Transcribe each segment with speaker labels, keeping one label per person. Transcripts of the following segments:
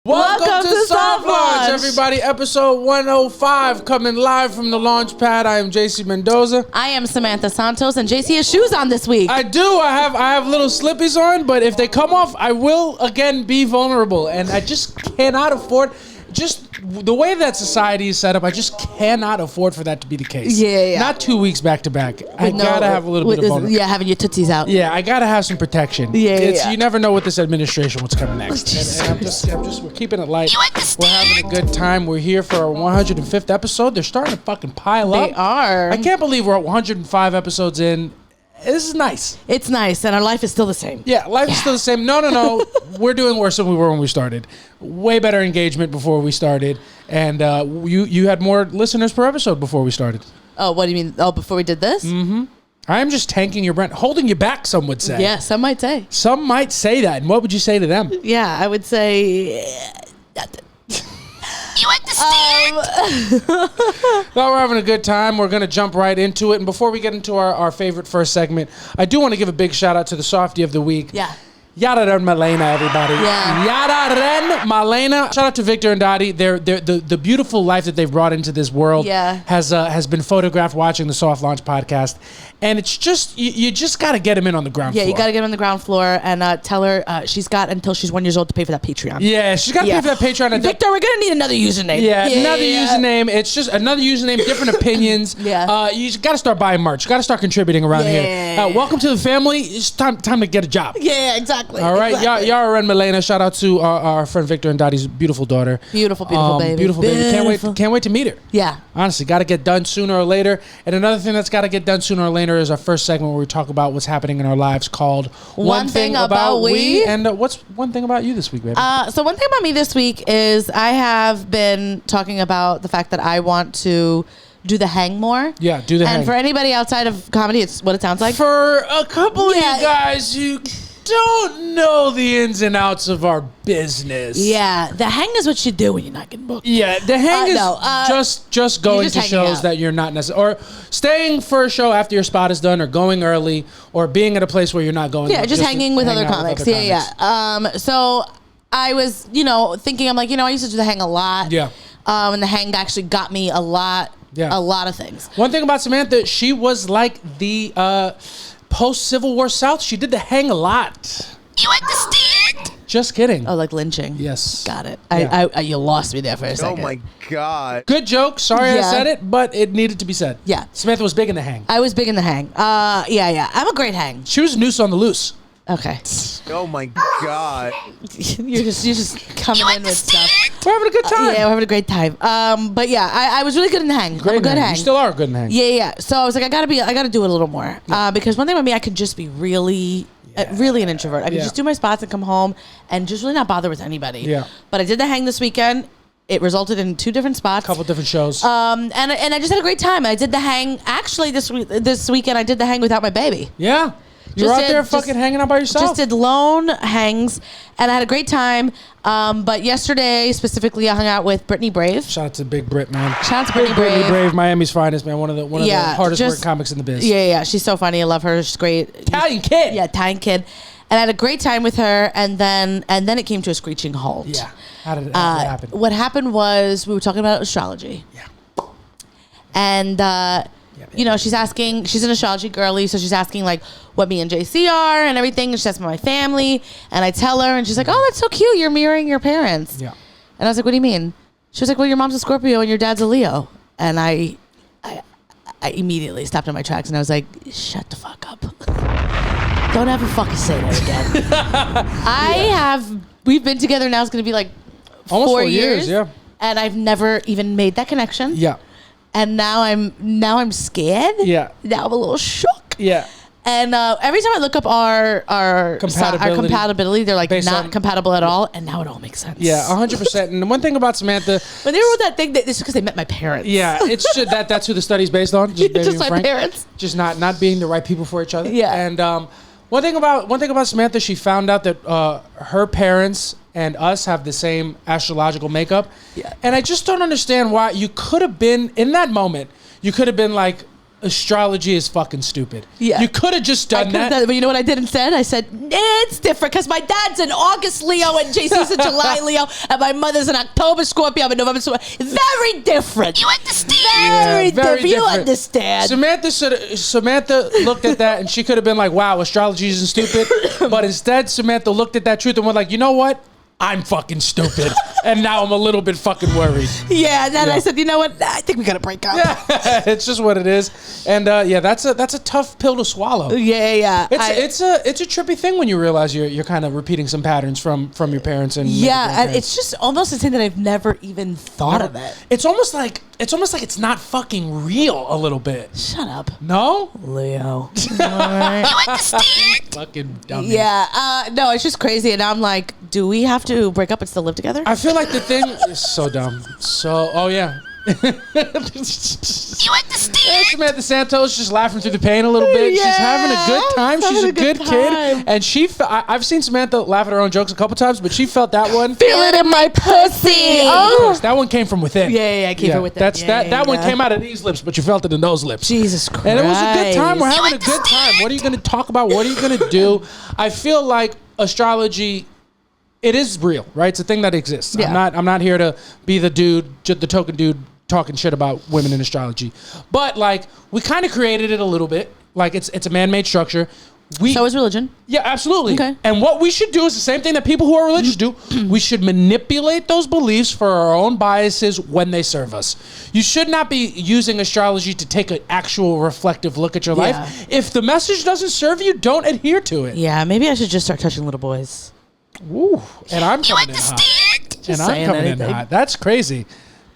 Speaker 1: Welcome to Soft Launch,
Speaker 2: everybody. Episode 105 coming live from the launch pad. I am JC Mendoza.
Speaker 1: I am Samantha Santos, and JC has shoes on this week.
Speaker 2: I do. I have little slippies on, but if they come off, I will again be vulnerable, and I just cannot afford. Just the way that society is set up, I just cannot afford for that to be the case.
Speaker 1: Yeah.
Speaker 2: Not 2 weeks back to back. I gotta have a little bit of vulnerability.
Speaker 1: Yeah, having your tootsies out.
Speaker 2: Yeah, I gotta have some protection.
Speaker 1: Yeah.
Speaker 2: You never know with this administration what's coming next. And I'm just, we're keeping it light. We're having a good time. We're here for our 105th episode. They're starting to fucking pile up.
Speaker 1: They are.
Speaker 2: I can't believe we're at 105 episodes in. This is nice.
Speaker 1: It's nice, and our life is still the same.
Speaker 2: Yeah, life is still the same. No. We're doing worse than we were when we started. Way better engagement before we started. And you had more listeners per episode before we started.
Speaker 1: Oh, what do you mean? Oh, before we did this?
Speaker 2: Mm-hmm. I am just tanking your brand. Holding you back, some would say.
Speaker 1: Yeah, some might say.
Speaker 2: Some might say that. And what would you say to them?
Speaker 1: Yeah, I would say... You understand?
Speaker 2: Well, we're having a good time. We're going to jump right into it. And before we get into our favorite first segment, I do want to give a big shout out to the Softie of the Week.
Speaker 1: Yeah.
Speaker 2: Yada Malena, everybody.
Speaker 1: Yeah.
Speaker 2: Yada Malena. Shout out to Victor and Dottie. The beautiful life that they've brought into this world has been photographed watching the Soft Launch podcast. And it's just, you just got to get him in on the ground floor.
Speaker 1: Yeah, you got to get him on the ground floor and tell her she's got until she's 1 year old to pay for that Patreon.
Speaker 2: Yeah, she's got to pay for that Patreon.
Speaker 1: Victor, we're going to need another username.
Speaker 2: Yeah, another username. It's just another username, different opinions. You got to start buying merch. You got to start contributing around here. Welcome to the family. It's time to get a job.
Speaker 1: Yeah, exactly.
Speaker 2: All right,
Speaker 1: exactly.
Speaker 2: Yara and Malena. Shout out to our friend Victor and Dottie's beautiful daughter.
Speaker 1: Beautiful baby.
Speaker 2: Beautiful baby. Can't wait to meet her.
Speaker 1: Yeah.
Speaker 2: Honestly, got to get done sooner or later. And another thing that's got to get done sooner or later is our first segment where we talk about what's happening in our lives called
Speaker 1: One Thing About We.
Speaker 2: And what's one thing about you this week, baby?
Speaker 1: So one thing about me this week is I have been talking about the fact that I want to do the hang more.
Speaker 2: Yeah, do the hang.
Speaker 1: And for anybody outside of comedy, it's what it sounds like.
Speaker 2: For a couple of you guys, you don't know the ins and outs of our business.
Speaker 1: Yeah, the hang is what you do when you're not getting booked.
Speaker 2: Yeah, the hang is just going to shows that you're not necessarily, or staying for a show after your spot is done, or going early, or being at a place where you're not going.
Speaker 1: Yeah, just hanging with other comics. So I was, thinking, I'm like, I used to do the hang a lot.
Speaker 2: Yeah.
Speaker 1: And the hang actually got me a lot of things.
Speaker 2: One thing about Samantha, she was like the post-Civil War South. She did the hang a lot. You understand? Just kidding.
Speaker 1: Oh, like lynching.
Speaker 2: Yes.
Speaker 1: Got it.
Speaker 2: Yeah.
Speaker 1: I you lost me there for a second.
Speaker 3: Oh my God.
Speaker 2: Good joke. Sorry I said it, but it needed to be said.
Speaker 1: Yeah.
Speaker 2: Samantha was big in the hang.
Speaker 1: I was big in the hang. Yeah. I'm a great hang.
Speaker 2: She was noose on the loose.
Speaker 1: Okay.
Speaker 3: Oh my God.
Speaker 1: you're just coming in with stuff.
Speaker 2: We're having a good time.
Speaker 1: Yeah, we're having a great time. But yeah, I was really good in the hang.
Speaker 2: Great
Speaker 1: I'm a good hang.
Speaker 2: You still are good in the hang.
Speaker 1: Yeah. So I was like, I gotta do it a little more. Because one thing about me, I could just be really an introvert. I could just do my spots and come home and just really not bother with anybody.
Speaker 2: Yeah.
Speaker 1: But I did the hang this weekend. It resulted in 2 different spots.
Speaker 2: A couple different shows.
Speaker 1: And I just had a great time. I did the hang actually this weekend. I did the hang without my baby.
Speaker 2: Yeah. You're out there fucking hanging out by yourself.
Speaker 1: Just did lone hangs, and I had a great time. But yesterday, specifically, I hung out with Brittany Brave.
Speaker 2: Shout out to Big Brit, man.
Speaker 1: Shout out to Brittany Brave.
Speaker 2: Brittany Brave, Miami's finest, man. One of the hardest working comics in the biz.
Speaker 1: Yeah. She's so funny. I love her. She's great.
Speaker 2: Italian kid.
Speaker 1: Yeah, Italian kid. And I had a great time with her, and then it came to a screeching halt.
Speaker 2: Yeah. How did it happen?
Speaker 1: What happened was we were talking about astrology.
Speaker 2: Yeah.
Speaker 1: And she's an astrology girly, so she's asking like what me and JC are and everything. And she's asking my family, and I tell her, and she's like, "Oh, that's so cute. You're mirroring your parents." Yeah. And I was like, "What do you mean?" She was like, "Well, your mom's a Scorpio and your dad's a Leo." And I immediately stopped in my tracks, and I was like, "Shut the fuck up. Don't ever fucking say that again." We've been together now. It's going to be like
Speaker 2: almost
Speaker 1: 4 years.
Speaker 2: Yeah.
Speaker 1: And I've never even made that connection.
Speaker 2: Yeah.
Speaker 1: And now I'm scared.
Speaker 2: Yeah.
Speaker 1: Now I'm a little shook.
Speaker 2: Yeah.
Speaker 1: And every time I look up our compatibility, they're like not compatible at all. And now it all makes sense.
Speaker 2: Yeah, 100%. And the one thing about Samantha,
Speaker 1: when they wrote that thing, it's just because they met my parents.
Speaker 2: Yeah, it's just that's who the study's based on.
Speaker 1: Just my parents.
Speaker 2: Just not being the right people for each other.
Speaker 1: Yeah.
Speaker 2: And one thing about Samantha, she found out that her parents and us have the same astrological makeup. Yeah. And I just don't understand why you could have been in that moment. You could have been like, astrology is fucking stupid.
Speaker 1: Yeah.
Speaker 2: You could have just done that.
Speaker 1: But you know what I did instead? I said, it's different because my dad's an August Leo and JC's a July Leo and my mother's an October Scorpio. I'm a November Scorpio. Very different. You understand? Very different. You understand.
Speaker 2: Samantha looked at that and she could have been like, wow, astrology isn't stupid. But instead, Samantha looked at that truth and went like, you know what? I'm fucking stupid. And now I'm a little bit fucking worried.
Speaker 1: Yeah, and then I said, you know what? I think we got to break up.
Speaker 2: Yeah, it's just what it is. And that's a tough pill to swallow.
Speaker 1: Yeah.
Speaker 2: It's a trippy thing when you realize you're kind of repeating some patterns from your parents and
Speaker 1: and it's just almost a thing that I've never even thought of it.
Speaker 2: It's almost like it's not fucking real a little bit.
Speaker 1: Shut up.
Speaker 2: No?
Speaker 1: Leo. You understand?
Speaker 2: Fucking dummy.
Speaker 1: Yeah. No, it's just crazy. And I'm like, do we have to break up and still live together?
Speaker 2: I feel like the thing is so dumb. Oh yeah. You understand? Samantha Santos just laughing through the pain a little bit. Yeah, she's having a good time. She's a good kid. And I've seen Samantha laugh at her own jokes a couple times, but she felt that one.
Speaker 1: Feel it in my pussy.
Speaker 2: Oh. That one came from within.
Speaker 1: Yeah, came from within.
Speaker 2: That one came out of these lips, but you felt it in those lips.
Speaker 1: Jesus Christ.
Speaker 2: And it was a good time. We're having a good time. What are you going to talk about? What are you going to do? I feel like astrology, it is real, right? It's a thing that exists. Yeah. I'm not here to be the token dude talking shit about women in astrology. But like we kind of created it a little bit. Like it's a man-made structure. So is religion. Yeah, absolutely. Okay. And what we should do is the same thing that people who are religious do. We should manipulate those beliefs for our own biases when they serve us. You should not be using astrology to take an actual reflective look at your life. If the message doesn't serve you, don't adhere to it.
Speaker 1: Yeah, maybe I should just start touching little boys.
Speaker 2: Ooh, and I'm coming in hot. And I'm coming in hot. That's crazy.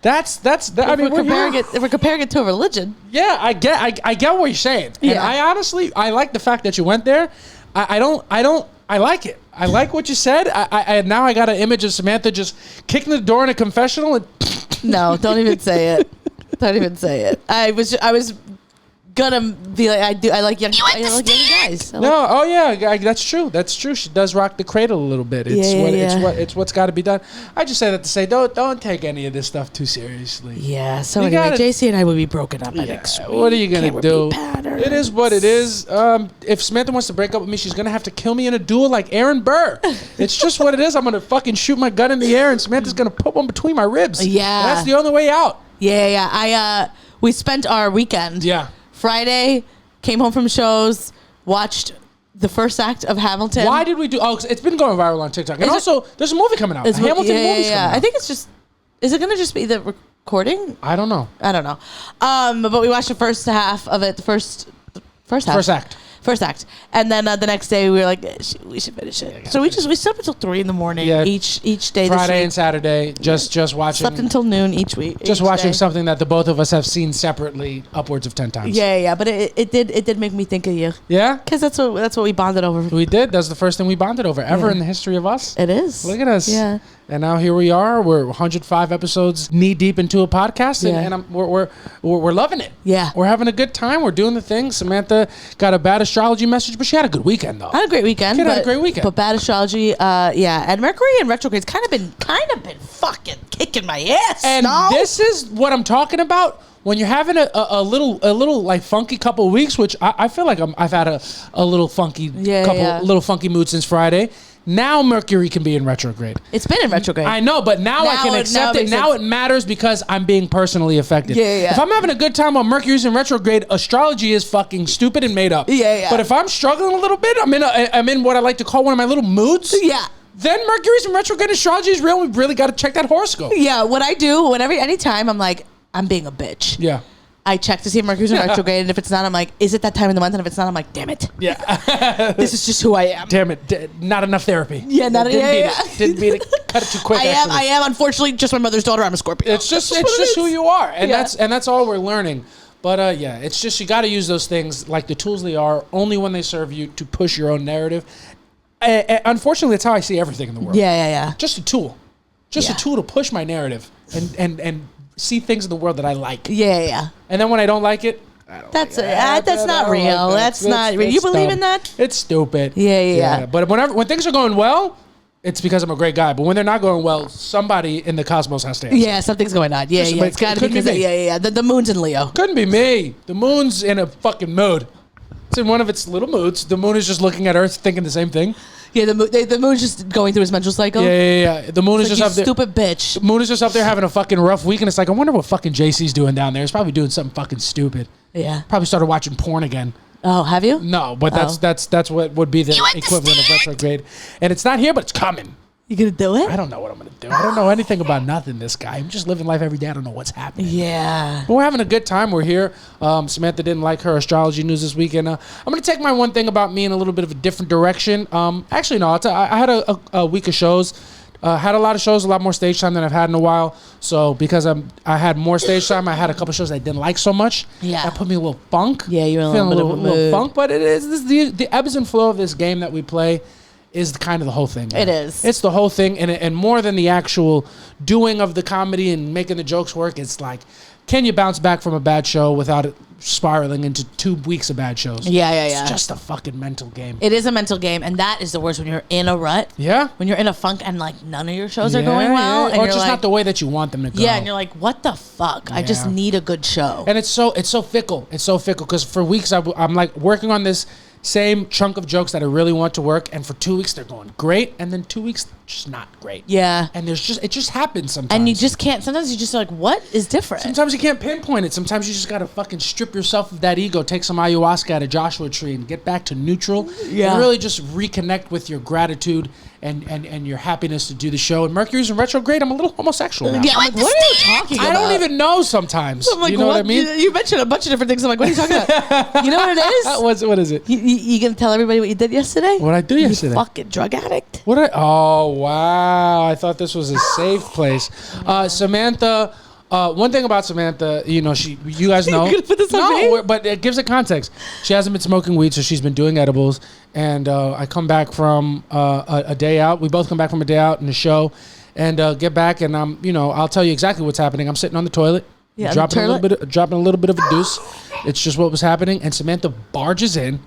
Speaker 2: That's. I mean,
Speaker 1: if we're comparing it to a religion.
Speaker 2: Yeah, I get what you're saying. Yeah. And I honestly like the fact that you went there. I like it. I like what you said. I now I got an image of Samantha just kicking the door in a confessional and.
Speaker 1: No, don't even say it. Don't even say it. I was gonna be like I like young guys.
Speaker 2: That's true. That's true. She does rock the cradle a little bit. It's what's got to be done. I just say that to say don't take any of this stuff too seriously.
Speaker 1: Yeah. So anyway, JC and I would be broken up by next week.
Speaker 2: What are you gonna do? It is what it is. If Samantha wants to break up with me, she's gonna have to kill me in a duel like Aaron Burr. It's just what it is. I'm gonna fucking shoot my gun in the air and Samantha's gonna put one between my ribs.
Speaker 1: Yeah.
Speaker 2: And that's the only way out.
Speaker 1: Yeah. We spent our weekend.
Speaker 2: Yeah.
Speaker 1: Friday, came home from shows, watched the first act of Hamilton.
Speaker 2: Why did we do? Oh, it's been going viral on TikTok. And also, there's a movie coming out. Hamilton movie's coming out.
Speaker 1: I think it's just. Is it going to just be the recording?
Speaker 2: I don't know.
Speaker 1: But we watched the first half of it. The first act. And then the next day we were like, we should finish it. So we slept until 3 a.m. each day.
Speaker 2: Friday and Saturday, just watching.
Speaker 1: Slept until noon each week.
Speaker 2: Just watching something that the both of us have seen separately upwards of 10 times.
Speaker 1: Yeah. But it did make me think of you.
Speaker 2: Yeah?
Speaker 1: Because that's what we bonded over.
Speaker 2: We did. That's the first thing we bonded over ever in the history of us.
Speaker 1: It is.
Speaker 2: Look at us.
Speaker 1: Yeah.
Speaker 2: And now here we are. We're 105 episodes knee deep into a podcast, and we're loving it.
Speaker 1: Yeah,
Speaker 2: we're having a good time. We're doing the thing. Samantha got a bad astrology message, but she had a good weekend though.
Speaker 1: I had a great weekend. But bad astrology, And Mercury in retrograde's kind of been fucking kicking my ass.
Speaker 2: And this is what I'm talking about. When you're having a little like funky couple of weeks, which I feel like I've had a little funky little funky mood since Friday. Now Mercury can be in retrograde.
Speaker 1: It's been in retrograde.
Speaker 2: I know, but now I can accept it. Now it matters because I'm being personally affected.
Speaker 1: Yeah.
Speaker 2: If I'm having a good time while Mercury's in retrograde, astrology is fucking stupid and made up.
Speaker 1: Yeah.
Speaker 2: But if I'm struggling a little bit, I'm in what I like to call one of my little moods.
Speaker 1: Yeah.
Speaker 2: Then Mercury's in retrograde, astrology is real. We've really got to check that horoscope.
Speaker 1: Yeah. What I do anytime I'm like, I'm being a bitch.
Speaker 2: Yeah.
Speaker 1: I check to see if Mercury's in retrograde, and if it's not, I'm like, is it that time of the month? And if it's not, I'm like, damn it.
Speaker 2: Yeah.
Speaker 1: This is just who I am.
Speaker 2: Damn it. Not enough therapy.
Speaker 1: Yeah,
Speaker 2: Didn't beat it. Cut it too quick.
Speaker 1: I am unfortunately just my mother's daughter. I'm a Scorpio.
Speaker 2: It's just who you are. And that's all we're learning. But it's just you got to use those things like the tools they are only when they serve you to push your own narrative. Unfortunately, that's how I see everything in the world.
Speaker 1: Yeah.
Speaker 2: Just a tool. Just a tool to push my narrative and see things in the world that I like.
Speaker 1: Yeah.
Speaker 2: And then when I don't like it,
Speaker 1: that's not real. That's not real. You believe in that?
Speaker 2: It's stupid.
Speaker 1: Yeah.
Speaker 2: But when things are going well, it's because I'm a great guy. But when they're not going well, somebody in the cosmos has to answer.
Speaker 1: Yeah, something's going on. Yeah, it's got to be because the moon's in Leo.
Speaker 2: Couldn't be me. The moon's in a fucking mood. It's in one of its little moods. The moon is just looking at Earth, thinking the same thing.
Speaker 1: Yeah, the moon's just going through his menstrual cycle.
Speaker 2: Yeah. The moon is just up there.
Speaker 1: Stupid bitch.
Speaker 2: The moon is just up there having a fucking rough week, and it's like, I wonder what fucking JC's doing down there. He's probably doing something fucking stupid.
Speaker 1: Yeah.
Speaker 2: Probably started watching porn again.
Speaker 1: Oh, have you?
Speaker 2: No, but that's what would be the equivalent of retrograde. And it's not here, but it's coming.
Speaker 1: You gonna do it?
Speaker 2: I don't know what I'm gonna do. I don't know anything about nothing, this guy. I'm just living life every day. I don't know what's happening.
Speaker 1: Yeah.
Speaker 2: But we're having a good time. We're here. Samantha didn't like her astrology news this weekend. I'm gonna take my one thing about me in a little bit of a different direction. Actually, no. I had a week of shows. Had a lot of shows, a lot more stage time than I've had in a while. So because I had more stage time, I had a couple shows I didn't like so much.
Speaker 1: Yeah.
Speaker 2: That put me a little funk.
Speaker 1: Yeah, you're in a
Speaker 2: little funk. But it is the ebbs and flow of this game that we play is kind of the whole thing.
Speaker 1: It is.
Speaker 2: It's the whole thing, and more than the actual doing of the comedy and making the jokes work. It's like, can you bounce back from a bad show without it spiraling into 2 weeks of bad shows?
Speaker 1: Yeah.
Speaker 2: It's just a fucking mental game.
Speaker 1: It is a mental game, and that is the worst when you're in a rut.
Speaker 2: Yeah.
Speaker 1: When you're in a funk and like none of your shows are going well, and
Speaker 2: or
Speaker 1: you're
Speaker 2: just
Speaker 1: like,
Speaker 2: not the way that you want them to go.
Speaker 1: Yeah, and you're like, what the fuck? I just need a good show.
Speaker 2: And it's so fickle. It's so fickle because for weeks I'm like working on this same chunk of jokes that I really want to work, and for 2 weeks they're going great, and then 2 weeks just not great.
Speaker 1: Yeah.
Speaker 2: And it just happens sometimes.
Speaker 1: And you just can't. Sometimes you just like, what is different?
Speaker 2: Sometimes you can't pinpoint it. Sometimes you just gotta fucking strip yourself of that ego, take some ayahuasca at a Joshua tree, and get back to neutral.
Speaker 1: Yeah.
Speaker 2: And really just reconnect with your gratitude and your happiness to do the show. And Mercury's in retrograde. I'm a little homosexual now.
Speaker 1: Yeah, I'm like, what are you talking about?
Speaker 2: I don't even know sometimes.
Speaker 1: I'm like,
Speaker 2: you know what I mean?
Speaker 1: You mentioned a bunch of different things. I'm like, what are you talking about? You know what it is?
Speaker 2: What is it?
Speaker 1: You gonna tell everybody what you did yesterday?
Speaker 2: What I do yesterday?
Speaker 1: You fucking drug addict.
Speaker 2: Oh, wow. I thought this was a safe place. Samantha, one thing about Samantha, you guys know.
Speaker 1: You're gonna put this on me?
Speaker 2: But it gives it context. She hasn't been smoking weed, so she's been doing edibles. And I come back from a day out. We both come back from a day out in the show, and get back, and I'll tell you exactly what's happening. I'm sitting on the toilet, dropping a little bit of a deuce. It's just what was happening, and Samantha barges in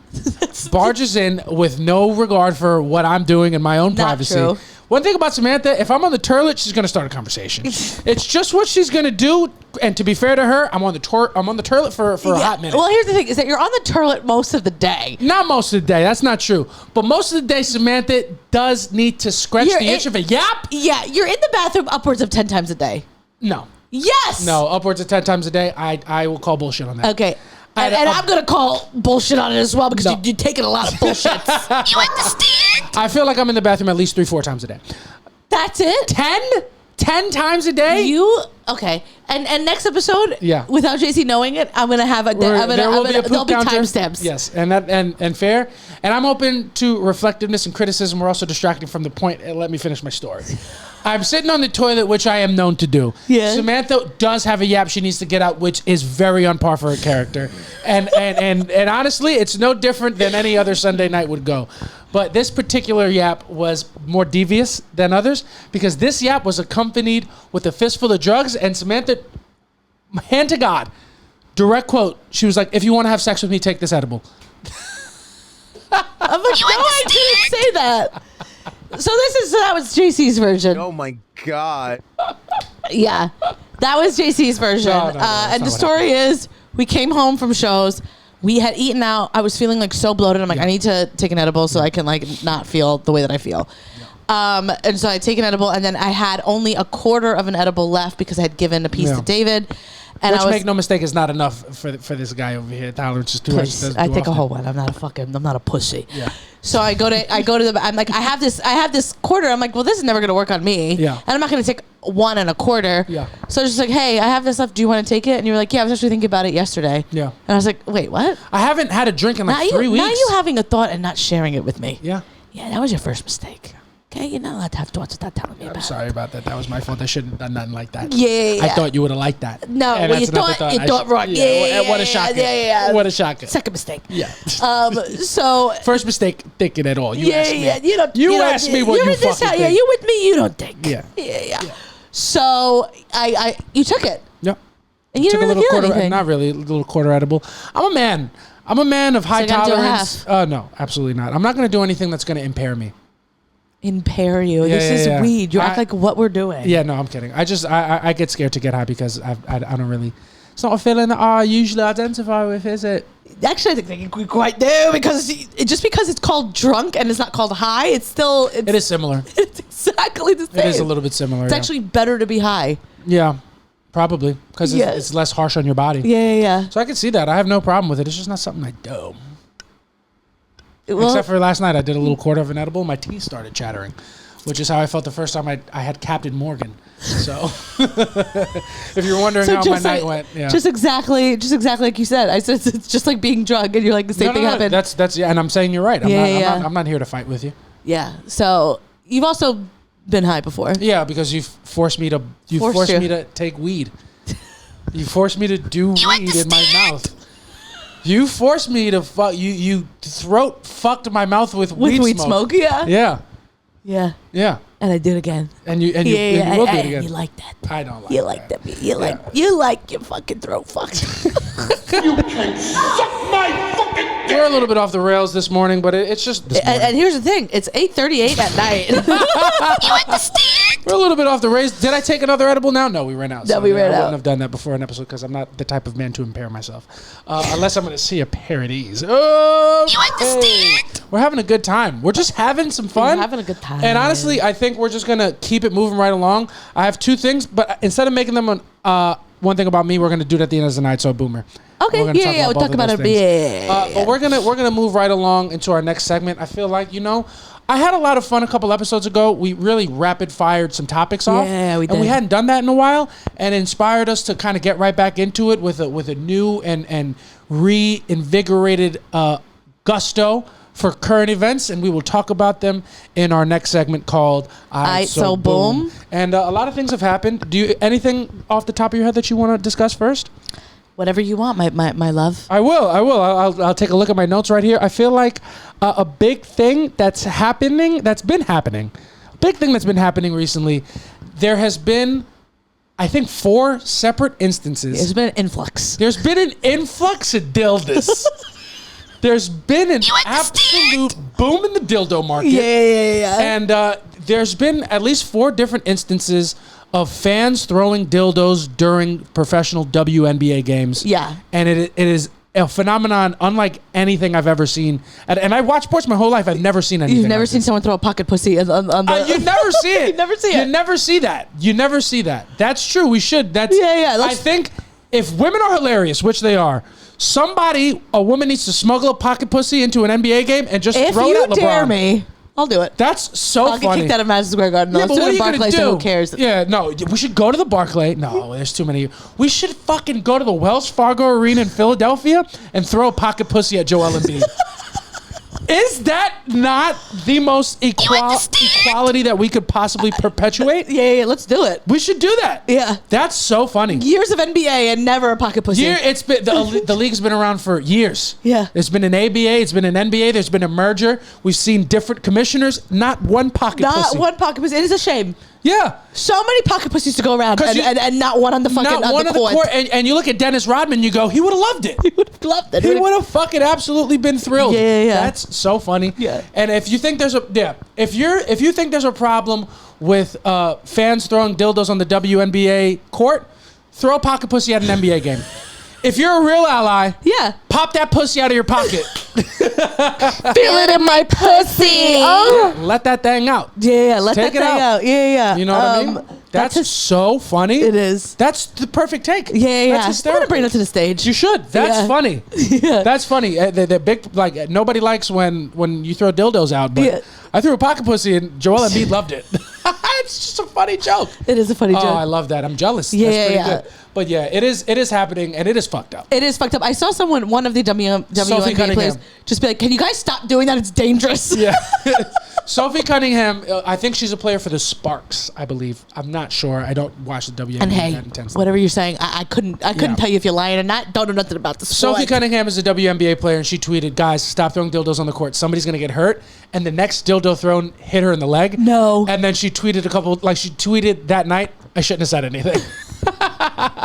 Speaker 2: with no regard for what I'm doing in my own privacy.
Speaker 1: True.
Speaker 2: One thing about Samantha, if I'm on the toilet, she's gonna start a conversation. It's just what she's gonna do. And to be fair to her, I'm on the toilet for a hot minute.
Speaker 1: Well, here's the thing: is that you're on the toilet most of the day.
Speaker 2: Not most of the day. That's not true. But most of the day, Samantha does need to scratch the itch of a yap.
Speaker 1: Yeah, you're in the bathroom upwards of 10 times a day.
Speaker 2: No.
Speaker 1: Yes.
Speaker 2: No, upwards of 10 times a day. I will call bullshit on that.
Speaker 1: Okay. And I'm going to call bullshit on it as well because you're taking a lot of bullshit. You understand?
Speaker 2: I feel like I'm in the bathroom at least 3-4 times a day.
Speaker 1: That's it?
Speaker 2: 10 times a day?
Speaker 1: Okay. And next episode,
Speaker 2: yeah,
Speaker 1: without JC knowing it, I'm going to have there'll be timestamps.
Speaker 2: Yes, and fair. And I'm open to reflectiveness and criticism. We're also distracting from the point. Let me finish my story. I'm sitting on the toilet, which I am known to do.
Speaker 1: Yeah.
Speaker 2: Samantha does have a yap she needs to get out, which is very on par for her character. And honestly, it's no different than any other Sunday night would go. But this particular yap was more devious than others because this yap was accompanied with a fistful of drugs, and Samantha, hand to God, direct quote, she was like, if you want to have sex with me, take this edible.
Speaker 1: I'm like, no, I didn't say that. So that was JC's version.
Speaker 3: Oh my God.
Speaker 1: Yeah, that was JC's version.
Speaker 2: No,
Speaker 1: and the story is, we came home from shows. We had eaten out. I was feeling like so bloated. I'm like, I need to take an edible so I can like not feel the way that I feel. And so I take an edible, and then I had only a quarter of an edible left because I had given a piece to David. And
Speaker 2: which, make no mistake, is not enough for this guy over here. Tolerance is too much.
Speaker 1: I take a whole one. I'm not a pussy.
Speaker 2: Yeah.
Speaker 1: So I go to I'm like, I have this quarter. I'm like, well, this is never gonna work on me.
Speaker 2: Yeah.
Speaker 1: And I'm not gonna take 1 1/4.
Speaker 2: Yeah.
Speaker 1: So I was just like, hey, I have this left. Do you want to take it? And you were like, yeah, I was actually thinking about it yesterday.
Speaker 2: Yeah.
Speaker 1: And I was like, wait, what?
Speaker 2: I haven't had a drink in like 3 weeks.
Speaker 1: Now you having a thought and not sharing it with me.
Speaker 2: Yeah.
Speaker 1: Yeah, that was your first mistake. Okay, you're not allowed to have thoughts without telling me about it.
Speaker 2: I'm sorry about that. That was my fault. I shouldn't have done nothing like that.
Speaker 1: Yeah.
Speaker 2: I thought you would have liked that.
Speaker 1: No,
Speaker 2: and
Speaker 1: well, you thought wrong. Yeah,
Speaker 2: what a shocker.
Speaker 1: Yeah.
Speaker 2: What a shocker.
Speaker 1: Second mistake.
Speaker 2: Yeah.
Speaker 1: So
Speaker 2: first mistake thinking at all. You asked me.
Speaker 1: You
Speaker 2: asked me what you fucking think.
Speaker 1: Yeah, you with me, you don't think.
Speaker 2: Yeah.
Speaker 1: So you took it.
Speaker 2: Yep.
Speaker 1: And you
Speaker 2: took
Speaker 1: didn't
Speaker 2: a
Speaker 1: really
Speaker 2: little
Speaker 1: feel
Speaker 2: quarter,
Speaker 1: anything.
Speaker 2: not really, a little quarter edible. I'm a man of high
Speaker 1: So you're gonna do a
Speaker 2: tolerance. No, absolutely not. I'm not going to do anything that's going to impair me.
Speaker 1: Impair you. This is weed. You act like what we're doing.
Speaker 2: Yeah, no, I'm kidding. I get scared to get high because I don't really. It's not a feeling that I usually identify with, is it?
Speaker 1: Actually, I think we quite do because just because it's called drunk and it's not called high, it is
Speaker 2: similar.
Speaker 1: It's exactly the same.
Speaker 2: It is a little bit similar.
Speaker 1: It's actually better to be high.
Speaker 2: Yeah, probably because it's less harsh on your body.
Speaker 1: Yeah.
Speaker 2: So I can see that. I have no problem with it. It's just not something I do. Except for last night, I did a little quarter of an edible. My teeth started chattering, which is how I felt the first time I had Captain Morgan. So, if you're wondering how my night went,
Speaker 1: just exactly like you said. I said it's just like being drunk, and you're like the same thing happened.
Speaker 2: That's and I'm saying you're right. I'm not here to fight with you.
Speaker 1: Yeah. So you've also been high before.
Speaker 2: Yeah, because you forced me to take weed. You forced me to do weed in my mouth. You forced me to fuck. You throat fucked my mouth with weed smoke.
Speaker 1: Yeah. And I did it again.
Speaker 2: And you will do it again.
Speaker 1: You like that?
Speaker 2: I don't like.
Speaker 1: You like that? You like your fucking throat fucked.
Speaker 4: You can suck my fucking dick.
Speaker 2: We're a little bit off the rails this morning, but it's just this morning.
Speaker 1: And here's the thing: it's 8:38 at night. You understand?
Speaker 2: We're a little bit off the rails. Did I take another edible now? No, we ran out.
Speaker 1: No, we ran out.
Speaker 2: I wouldn't have done that before an episode because I'm not the type of man to impair myself, unless I'm going to see a pair of these. Oh, you understand? We're having a good time. We're just having some fun.
Speaker 1: We're having a good time.
Speaker 2: And honestly, I think we're just going to keep it moving right along. I have two things, but instead of making them one thing about me, we're going to do it at the end of the night. So boomer.
Speaker 1: Okay, we'll talk about it.
Speaker 2: But we're gonna move right along into our next segment. I feel like I had a lot of fun a couple episodes ago. We really rapid fired some topics off.
Speaker 1: Yeah, we did.
Speaker 2: And we hadn't done that in a while, and it inspired us to kind of get right back into it with a new and reinvigorated gusto for current events, and we will talk about them in our next segment called
Speaker 1: Aight So Boom.
Speaker 2: And a lot of things have happened. Do you anything off the top of your head that you want to discuss first?
Speaker 1: Whatever you want, my love.
Speaker 2: I will. I'll take a look at my notes right here. I feel like a big thing that's been happening recently, there has been, I think, 4 separate instances.
Speaker 1: There's been an influx.
Speaker 2: There's been an influx of dildos. There's been an absolute boom in the dildo market.
Speaker 1: Yeah.
Speaker 2: And there's been at least 4 different instances of fans throwing dildos during professional WNBA games.
Speaker 1: Yeah.
Speaker 2: And it is a phenomenon unlike anything I've ever seen. And I watched sports my whole life. I've never seen anything.
Speaker 1: You've never seen someone throw a pocket pussy on the...
Speaker 2: You never see it.
Speaker 1: You never see it.
Speaker 2: You never see that. You never see that. That's true. We should. I think if women are hilarious, which they are, a woman needs to smuggle a pocket pussy into an NBA game and just throw it at LeBron.
Speaker 1: If you dare me, I'll do it.
Speaker 2: That's so funny.
Speaker 1: I'll get kicked out of Madison Square Garden.
Speaker 2: Yeah, but what are you going to do?
Speaker 1: So who cares?
Speaker 2: Yeah, no. We should go to the Barclay. No, there's too many. We should fucking go to the Wells Fargo Arena in Philadelphia and throw a pocket pussy at Joel Embiid. Is that not the most equality that we could possibly perpetuate?
Speaker 1: Yeah, let's do it.
Speaker 2: We should do that.
Speaker 1: Yeah.
Speaker 2: That's so funny.
Speaker 1: Years of NBA and never a pocket pussy.
Speaker 2: It's been the league's been around for years.
Speaker 1: Yeah.
Speaker 2: There's been an ABA, it's been an NBA, there's been a merger. We've seen different commissioners, not one pocket pussy.
Speaker 1: Not one pocket pussy. It is a shame.
Speaker 2: Yeah.
Speaker 1: So many pocket pussies to go around and not one on the fucking
Speaker 2: not one on the court. And you look at Dennis Rodman, you go, he would have loved it.
Speaker 1: He would have loved it.
Speaker 2: He would have fucking absolutely been thrilled.
Speaker 1: Yeah.
Speaker 2: That's so funny.
Speaker 1: Yeah.
Speaker 2: And if you think if you think there's a problem with fans throwing dildos on the WNBA court, throw a pocket pussy at an NBA game. If you're a real ally, pop that pussy out of your pocket.
Speaker 1: Feel it in my pussy. Oh.
Speaker 2: Let that thing out.
Speaker 1: Yeah, let that thing out. Yeah.
Speaker 2: You know what I mean? That's so funny.
Speaker 1: It is.
Speaker 2: That's the perfect take.
Speaker 1: Yeah.
Speaker 2: That's hysterical.
Speaker 1: I want to bring it to the stage.
Speaker 2: You should. That's funny.
Speaker 1: Yeah.
Speaker 2: That's funny. The big, nobody likes when you throw dildos out, but I threw a pocket pussy and Joel Embiid loved it. It's just a funny joke.
Speaker 1: It is a funny joke.
Speaker 2: Oh, I love that. I'm jealous.
Speaker 1: Yeah,
Speaker 2: That's pretty good. But yeah, it is happening and it is fucked up.
Speaker 1: It is fucked up. I saw one of the WNBA players just be like, "Can you guys stop doing that? It's dangerous."
Speaker 2: Yeah. Sophie Cunningham, I think she's a player for the Sparks, I believe. I'm not sure. I don't watch the WNBA
Speaker 1: and hey,
Speaker 2: that intensely.
Speaker 1: Whatever you're saying, I couldn't tell you if you're lying or not. Don't know nothing about the sport.
Speaker 2: Sophie Cunningham is a WNBA player, and she tweeted, "Guys, stop throwing dildos on the court. Somebody's going to get hurt." And the next dildo thrown hit her in the leg.
Speaker 1: No.
Speaker 2: And then she tweeted she tweeted that night, "I shouldn't have said anything."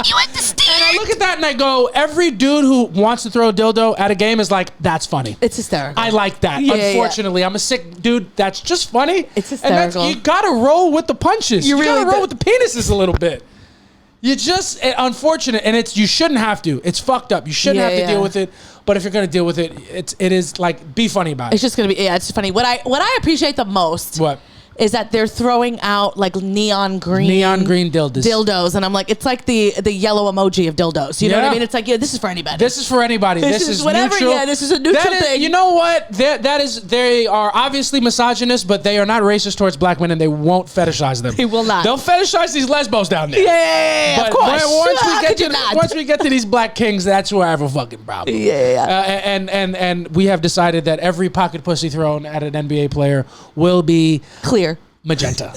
Speaker 4: You understand?
Speaker 2: And I look at that and I go, every dude who wants to throw a dildo at a game is like, that's funny.
Speaker 1: It's hysterical.
Speaker 2: I like that.
Speaker 1: Yeah,
Speaker 2: Unfortunately, I'm a sick dude. That's just funny.
Speaker 1: It's hysterical.
Speaker 2: And you gotta roll with the punches. You
Speaker 1: really
Speaker 2: gotta roll
Speaker 1: do.
Speaker 2: with the penises a little bit. You just unfortunate, and you shouldn't have to. It's fucked up. You shouldn't have to deal with it. But if you're gonna deal with it, it is like, be funny about it.
Speaker 1: It's just gonna be it's funny. What I appreciate the most.
Speaker 2: What?
Speaker 1: Is that they're throwing out like neon green dildos, and I'm like, it's like the yellow emoji of dildos. You know what I mean? It's like, this is for anybody.
Speaker 2: This is for anybody. This is
Speaker 1: whatever.
Speaker 2: Neutral.
Speaker 1: Yeah, this is a neutral thing.
Speaker 2: You know what? They are obviously misogynist, but they are not racist towards black men, and they won't fetishize them.
Speaker 1: They will not.
Speaker 2: They'll fetishize these lesbos down there.
Speaker 1: Yeah,
Speaker 2: but
Speaker 1: of course.
Speaker 2: Once we get to these black kings, that's where I have a fucking problem. And we have decided that every pocket pussy thrown at an NBA player will be
Speaker 1: clear.
Speaker 2: Magenta.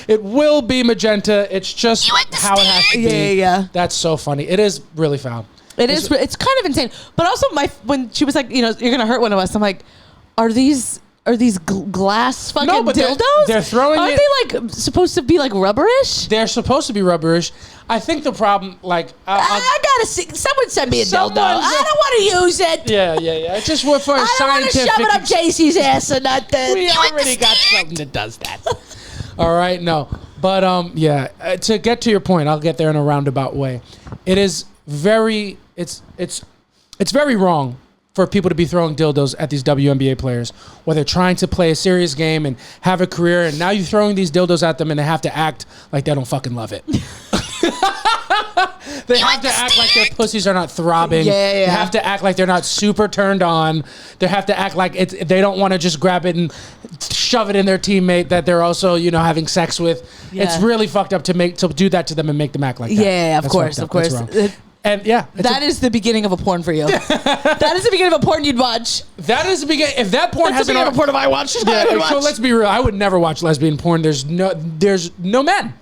Speaker 2: It will be magenta. It's just how it has to be.
Speaker 1: Yeah.
Speaker 2: That's so funny. It is really foul.
Speaker 1: It's kind of insane. But also, when she was like, you're gonna hurt one of us. I'm like, are these glass fucking dildos?
Speaker 2: They're throwing
Speaker 1: Aren't they like supposed to be like rubberish?
Speaker 2: They're supposed to be rubberish. I think the problem, like,
Speaker 1: I gotta see. Someone send me a dildo. I don't want to use it.
Speaker 2: Yeah. Just for a scientific.
Speaker 1: I don't want to shove it up JC's ass or nothing.
Speaker 2: We already got something that does that. All right, no, but to get to your point, I'll get there in a roundabout way. It is very, it's very wrong for people to be throwing dildos at these WNBA players, where they're trying to play a serious game and have a career, and now you're throwing these dildos at them, and they have to act like they don't fucking love it. They have to act like their pussies are not throbbing. They have to act like they're not super turned on. They have to act like they don't want to just grab it and shove it in their teammate that they're also, having sex with. Yeah. It's really fucked up to do that to them and make them act like that.
Speaker 1: Yeah, of course.
Speaker 2: And
Speaker 1: that is the beginning of a porn for you. That is the beginning of a porn you'd watch.
Speaker 2: That is the beginning. If that porn
Speaker 1: has a porn, I watch.
Speaker 2: So let's be real. I would never watch lesbian porn. There's no men.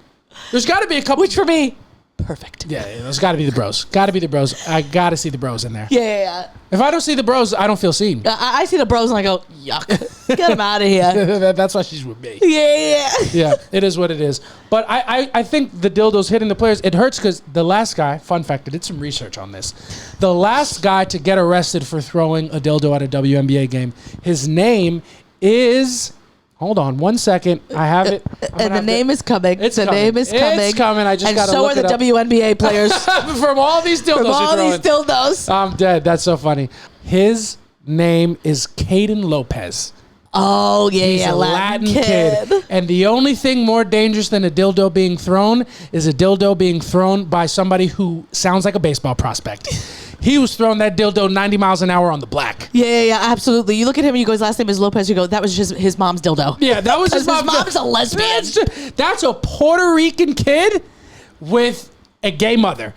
Speaker 2: There's got to be a couple.
Speaker 1: Which for me, perfect.
Speaker 2: Yeah, there's got to be the bros. Got to be the bros. I got to see the bros in there.
Speaker 1: Yeah.
Speaker 2: If I don't see the bros, I don't feel seen.
Speaker 1: I see the bros and I go, yuck. Get them out of here.
Speaker 2: That's why she's with me.
Speaker 1: Yeah,
Speaker 2: it is what it is. But I think the dildos hitting the players, it hurts because the last guy, fun fact, I did some research on this. The last guy to get arrested for throwing a dildo at a WNBA game, his name is... Hold on 1 second. I have it.
Speaker 1: And the name is coming.
Speaker 2: It's coming.
Speaker 1: It's coming.
Speaker 2: I just got to look it up.
Speaker 1: And so are the WNBA players.
Speaker 2: From all these dildos. I'm dead. That's so funny. His name is Caden Lopez.
Speaker 1: Oh, yeah.
Speaker 2: He's a Latin kid. And the only thing more dangerous than a dildo being thrown is a dildo being thrown by somebody who sounds like a baseball prospect. He was throwing that dildo 90 miles an hour on the black.
Speaker 1: Yeah, absolutely. You look at him and you go, his last name is Lopez. You go, that was just his mom's dildo.
Speaker 2: Yeah, that was his
Speaker 1: mom's a lesbian.
Speaker 2: That's a Puerto Rican kid with a gay mother.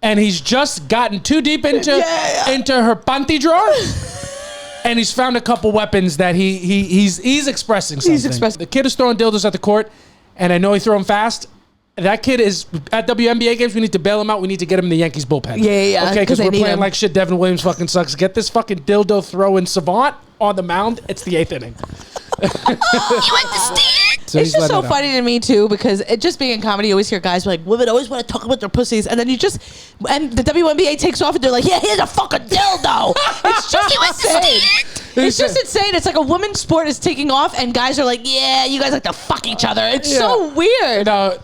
Speaker 2: And he's just gotten too deep into her panty drawer. And he's found a couple weapons that he's expressing something. The kid is throwing dildos at the court, and I know he threw them fast. That kid is at WNBA games. We need to bail him out. We need to get him in the Yankees bullpen.
Speaker 1: Yeah.
Speaker 2: Okay, because we're playing like shit. Devin Williams fucking sucks. Get this fucking dildo throwing savant on the mound. It's the 8th inning.
Speaker 1: You went to stand. So it's just so funny to me too, because it just being in comedy, you always hear guys be like, women always want to talk about their pussies, and then and the WNBA takes off and they're like, yeah, here's a fucking dildo. It's just insane. It's just insane. It's like a women's sport is taking off, and guys are like, yeah, you guys like to fuck each other. It's so weird.
Speaker 2: No,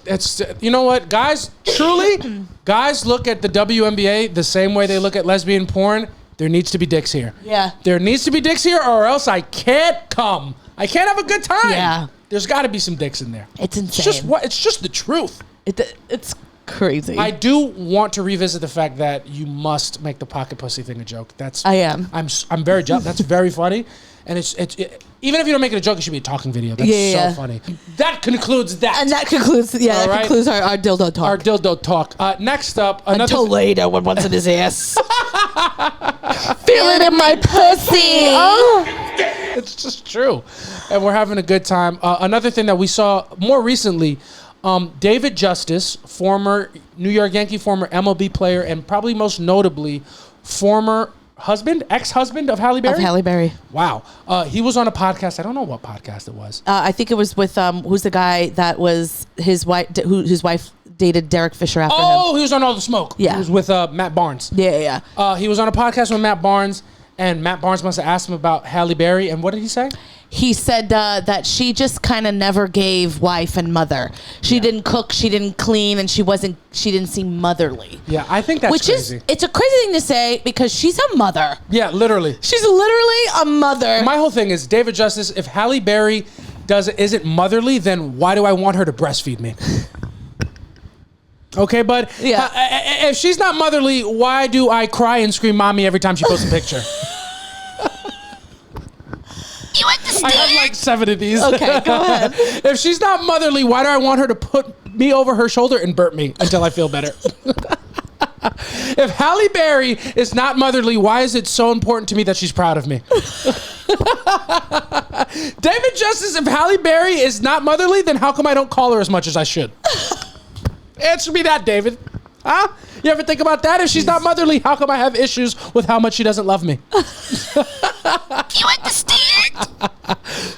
Speaker 2: you know what, guys, truly, guys look at the WNBA the same way they look at lesbian porn. There needs to be dicks here.
Speaker 1: Yeah.
Speaker 2: There needs to be dicks here, or else I can't come. I can't have a good time.
Speaker 1: Yeah.
Speaker 2: There's got to be some dicks in there.
Speaker 1: It's insane.
Speaker 2: It's just the truth.
Speaker 1: It's crazy.
Speaker 2: I do want to revisit the fact that you must make the pocket pussy thing a joke.
Speaker 1: I am.
Speaker 2: I'm very jealous. That's very funny, and it's even if you don't make it a joke, it should be a talking video. That's so funny. That concludes that.
Speaker 1: And that concludes concludes our dildo talk.
Speaker 2: Our dildo talk. Next up,
Speaker 1: until later when one's in his ass. Feel it in my pussy. Oh.
Speaker 2: It's just true, and we're having a good time. Another thing that we saw more recently. David Justice, former New York Yankee, former MLB player, and probably most notably, former ex-husband of Halle Berry?
Speaker 1: Of Halle Berry.
Speaker 2: Wow. He was on a podcast. I don't know what podcast it was.
Speaker 1: I think it was with, who's the guy that was his wife, whose wife dated Derek Fisher after him.
Speaker 2: Oh, he was on All the Smoke.
Speaker 1: Yeah.
Speaker 2: He was with Matt Barnes.
Speaker 1: Yeah.
Speaker 2: He was on a podcast with Matt Barnes, and Matt Barnes must have asked him about Halle Berry, and what did he say?
Speaker 1: He said that she just kind of never gave wife and mother. She didn't cook, she didn't clean, and she didn't seem motherly.
Speaker 2: Yeah, I think that's crazy.
Speaker 1: It's a crazy thing to say because she's a mother.
Speaker 2: Yeah, literally.
Speaker 1: She's literally a mother.
Speaker 2: My whole thing is, David Justice, if Halle Berry isn't motherly, then why do I want her to breastfeed me? Okay, bud?
Speaker 1: Yeah.
Speaker 2: If she's not motherly, why do I cry and scream mommy every time she posts a picture?
Speaker 1: You understand?
Speaker 2: I have like 7 of these.
Speaker 1: Okay, go ahead.
Speaker 2: If she's not motherly, why do I want her to put me over her shoulder and burp me until I feel better? If Halle Berry is not motherly, why is it so important to me that she's proud of me? David Justice, if Halle Berry is not motherly, then how come I don't call her as much as I should? Answer me that, David. Huh? You ever think about that? If she's not motherly, how come I have issues with how much she doesn't love me?
Speaker 1: You understand?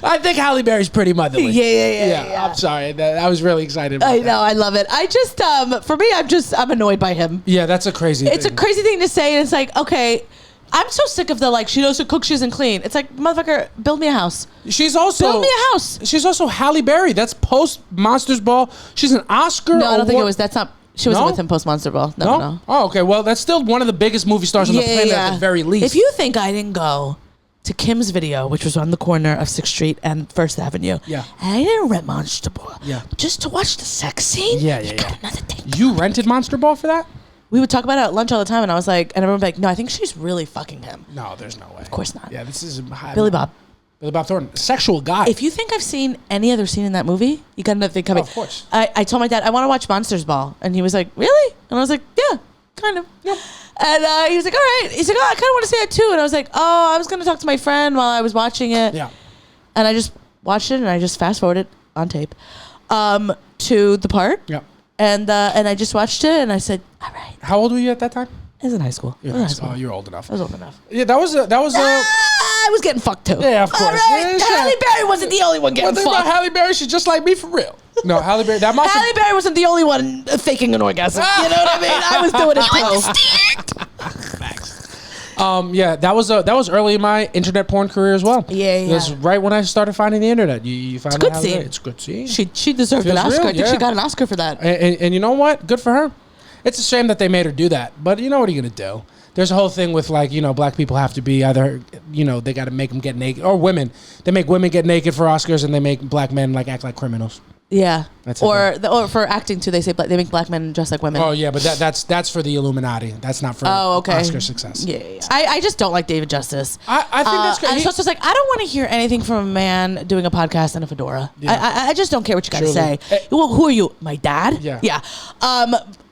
Speaker 2: I think Halle Berry's pretty motherly.
Speaker 1: Yeah.
Speaker 2: I'm sorry. I was really excited about that.
Speaker 1: I know. I love it. I just, for me, I'm annoyed by him.
Speaker 2: Yeah, that's a crazy thing.
Speaker 1: It's a crazy thing to say, and it's like, okay, I'm so sick of the, like, she doesn't cook, she doesn't clean. It's like, motherfucker, build me a house.
Speaker 2: She's also...
Speaker 1: Build me a house.
Speaker 2: She's also Halle Berry. That's post Monsters Ball. She's an Oscar
Speaker 1: No, I don't think it was. That's not... She wasn't
Speaker 2: No?
Speaker 1: with him post Monster Ball. No.
Speaker 2: Oh, okay. Well, that's still one of the biggest movie stars on the planet at the very least.
Speaker 1: If you think I didn't go to Kim's video, which was on the corner of 6th Street and 1st Avenue,
Speaker 2: Yeah.
Speaker 1: and I didn't rent Monster Ball,
Speaker 2: Yeah.
Speaker 1: just to watch the sex scene,
Speaker 2: Yeah.
Speaker 1: you got another thing.
Speaker 2: You rented Monster Ball for that?
Speaker 1: We would talk about it at lunch all the time, and I was like, and everyone would be like, no, I think she's really fucking him.
Speaker 2: No, there's no way.
Speaker 1: Of course not.
Speaker 2: Yeah, this is...
Speaker 1: Billy Bob.
Speaker 2: Billy Bob Thornton. Sexual guy.
Speaker 1: If you think I've seen any other scene in that movie, you got another thing coming.
Speaker 2: Oh, of course.
Speaker 1: I told my dad, I want to watch Monsters Ball. And he was like, really? And I was like, yeah, kind of.
Speaker 2: Yep.
Speaker 1: And he was like, all right. He's like, oh, I kind of want to see that too. And I was like, oh, I was going to talk to my friend while I was watching it.
Speaker 2: Yeah.
Speaker 1: And I just watched it, and I just fast forwarded on tape to the part.
Speaker 2: Yeah.
Speaker 1: And I just watched it, and I said, all right.
Speaker 2: How old were you at that time?
Speaker 1: I was in high school.
Speaker 2: Oh, you're old enough.
Speaker 1: I was old enough.
Speaker 2: Yeah, that was
Speaker 1: I was getting fucked too.
Speaker 2: Yeah, of course.
Speaker 1: All right.
Speaker 2: Yeah,
Speaker 1: Halle Berry wasn't the only one getting
Speaker 2: One thing
Speaker 1: fucked.
Speaker 2: about Halle Berry, she's just like me for real. No, Halle Berry. That must
Speaker 1: Halle Berry wasn't the only one faking an orgasm. You know what I mean? I was doing it too.
Speaker 2: Yeah, that was early in my internet porn career as well.
Speaker 1: Yeah.
Speaker 2: It was right when I started finding the internet. You found
Speaker 1: It's a good
Speaker 2: out
Speaker 1: scene.
Speaker 2: It's a good scene.
Speaker 1: She deserved an
Speaker 2: Feels
Speaker 1: Oscar.
Speaker 2: real,
Speaker 1: I think
Speaker 2: yeah.
Speaker 1: she got an Oscar for that.
Speaker 2: And you know what? Good for her. It's a shame that they made her do that. But you know what are you going to do? There's a whole thing with like, black people have to be either, they got to make them get naked, or women. They make women get naked for Oscars, and they make black men like act like criminals.
Speaker 1: Yeah.
Speaker 2: That's
Speaker 1: or for acting too, they make black men dress like women.
Speaker 2: Oh yeah, but that's for the Illuminati. That's not for Oscar success.
Speaker 1: Yeah. I just don't like David Justice.
Speaker 2: I think that's good.
Speaker 1: And so it's just like, I don't want to hear anything from a man doing a podcast in a fedora.
Speaker 2: Yeah.
Speaker 1: I just don't care what you got to
Speaker 2: Truly.
Speaker 1: say. Well, who are you? My dad?
Speaker 2: Yeah.
Speaker 1: Yeah.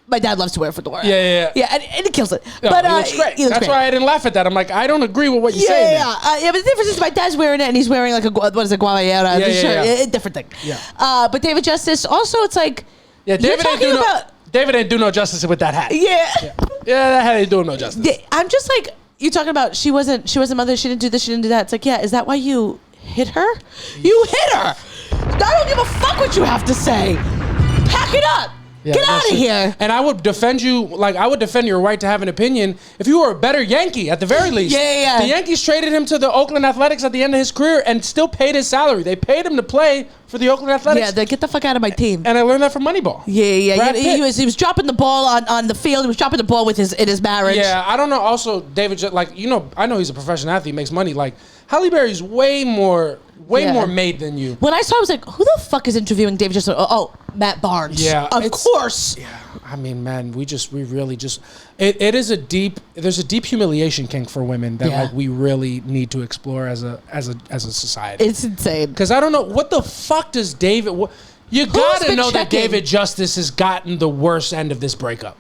Speaker 1: My dad loves to wear a fedora.
Speaker 2: Yeah.
Speaker 1: Yeah, and it kills it.
Speaker 2: No,
Speaker 1: but
Speaker 2: he looks great. That's why I didn't laugh at that. I'm like, I don't agree with what you're saying.
Speaker 1: Yeah, but the difference is my dad's wearing it, and he's wearing like what is it, guayabera shirt. Different thing.
Speaker 2: Yeah.
Speaker 1: But David Justice also, it's like,
Speaker 2: David ain't do no justice with that hat.
Speaker 1: Yeah,
Speaker 2: that hat ain't doing no justice.
Speaker 1: Yeah, I'm just like, you're talking about she wasn't mother, she didn't do this, she didn't do that. It's like, yeah, is that why you hit her? You hit her. I don't give a fuck what you have to say. Pack it up.
Speaker 2: Yeah,
Speaker 1: Get out of here.
Speaker 2: And I would defend you, like I would defend your right to have an opinion if you were a better Yankee at the very least.
Speaker 1: Yeah.
Speaker 2: The Yankees traded him to the Oakland Athletics at the end of his career and still paid his salary. They paid him to play for the Oakland Athletics.
Speaker 1: Yeah, get the fuck out of my team.
Speaker 2: And I learned that from Moneyball.
Speaker 1: Yeah. He was dropping the ball on the field. He was dropping the ball in his marriage.
Speaker 2: Yeah, I don't know. Also, David, I know he's a professional athlete, makes money. Like Halle Berry's way more made than you.
Speaker 1: When I saw, I was like, who the fuck is interviewing David Justice? Oh, Matt Barnes.
Speaker 2: Yeah,
Speaker 1: of course.
Speaker 2: Yeah, I mean, man, we really just. There's a deep humiliation kink for women that like we really need to explore as a society.
Speaker 1: It's insane.
Speaker 2: Because I don't know what the fuck does David. You gotta know that David Justice has gotten the worst end of this breakup.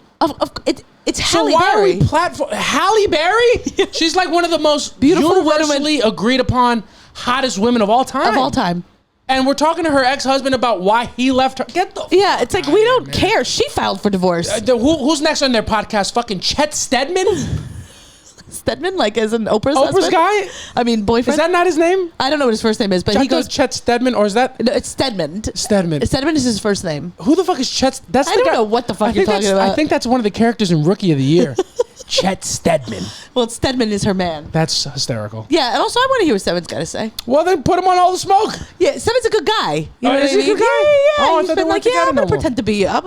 Speaker 1: It's Halle
Speaker 2: so why
Speaker 1: Berry.
Speaker 2: are we Halle Berry? She's like one of the most
Speaker 1: Beautiful
Speaker 2: universally agreed upon hottest women of all time. And we're talking to her ex-husband about why he left her.
Speaker 1: It's like, we don't care. She filed for divorce.
Speaker 2: Who's next on their podcast? Fucking Chet Stedman?
Speaker 1: Stedman, like as an Oprah's husband?
Speaker 2: guy?
Speaker 1: I mean, boyfriend.
Speaker 2: Is that not his name?
Speaker 1: I don't know what his first name is, but he goes
Speaker 2: Chet Stedman, or is that?
Speaker 1: No, it's Stedman.
Speaker 2: Stedman.
Speaker 1: Stedman is his first name.
Speaker 2: Who the fuck is Chet? That's
Speaker 1: I
Speaker 2: the
Speaker 1: don't
Speaker 2: guy.
Speaker 1: know what the fuck you're talking about.
Speaker 2: I think that's one of the characters in Rookie of the Year. Chet Stedman.
Speaker 1: Well, Stedman is her man.
Speaker 2: That's hysterical.
Speaker 1: Yeah, and also I want to hear what Stedman's got to say.
Speaker 2: Well, then put him on All the Smoke.
Speaker 1: Yeah, Stedman's a good guy. You know what
Speaker 2: is
Speaker 1: I
Speaker 2: he a
Speaker 1: mean?
Speaker 2: good guy?
Speaker 1: Yeah.
Speaker 2: Oh, I
Speaker 1: He's
Speaker 2: thought they
Speaker 1: been
Speaker 2: weren't
Speaker 1: like, yeah,
Speaker 2: together
Speaker 1: I'm
Speaker 2: no
Speaker 1: gonna
Speaker 2: more.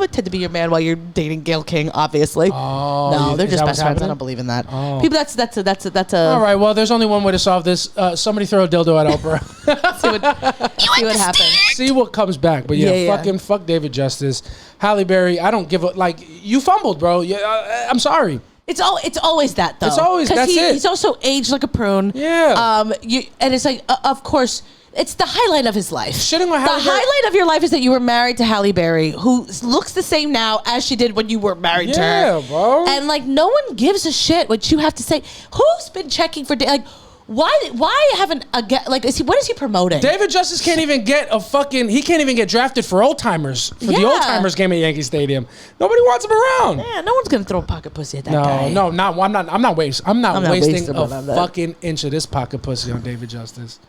Speaker 1: pretend to be your man while you're dating Gayle King, obviously.
Speaker 2: Oh,
Speaker 1: No, they're
Speaker 2: is
Speaker 1: just
Speaker 2: that
Speaker 1: best
Speaker 2: what's
Speaker 1: friends. I
Speaker 2: happening?
Speaker 1: don't believe in that.
Speaker 2: Oh.
Speaker 1: People, that's a.
Speaker 2: All right, well, there's only one way to solve this. Somebody throw a dildo at Oprah.
Speaker 1: see what happens.
Speaker 2: See what comes back. But yeah, fuck David Justice. Halle Berry, I don't give a, like, you fumbled, bro. Yeah, I'm sorry.
Speaker 1: It's always that though.
Speaker 2: It's always,
Speaker 1: 'cause
Speaker 2: that's it.
Speaker 1: He's also aged like a prune.
Speaker 2: Yeah.
Speaker 1: And it's like, of course, it's the highlight of his life.
Speaker 2: Shitting on Halle
Speaker 1: The
Speaker 2: Berry.
Speaker 1: highlight of your life is that you were married to Halle Berry, who looks the same now as she did when you were married to her.
Speaker 2: Yeah, bro.
Speaker 1: And like, no one gives a shit what you have to say. Who's been checking for like? Why haven't like what is he promoting?
Speaker 2: David Justice can't even get he can't even get drafted for old timers for the
Speaker 1: Yeah.
Speaker 2: old timers game at Yankee Stadium. Nobody wants him around.
Speaker 1: Yeah, no one's gonna throw pocket pussy at that guy.
Speaker 2: No, I'm not wasting
Speaker 1: wasting
Speaker 2: a
Speaker 1: on that.
Speaker 2: fucking inch of this pocket pussy on David Justice.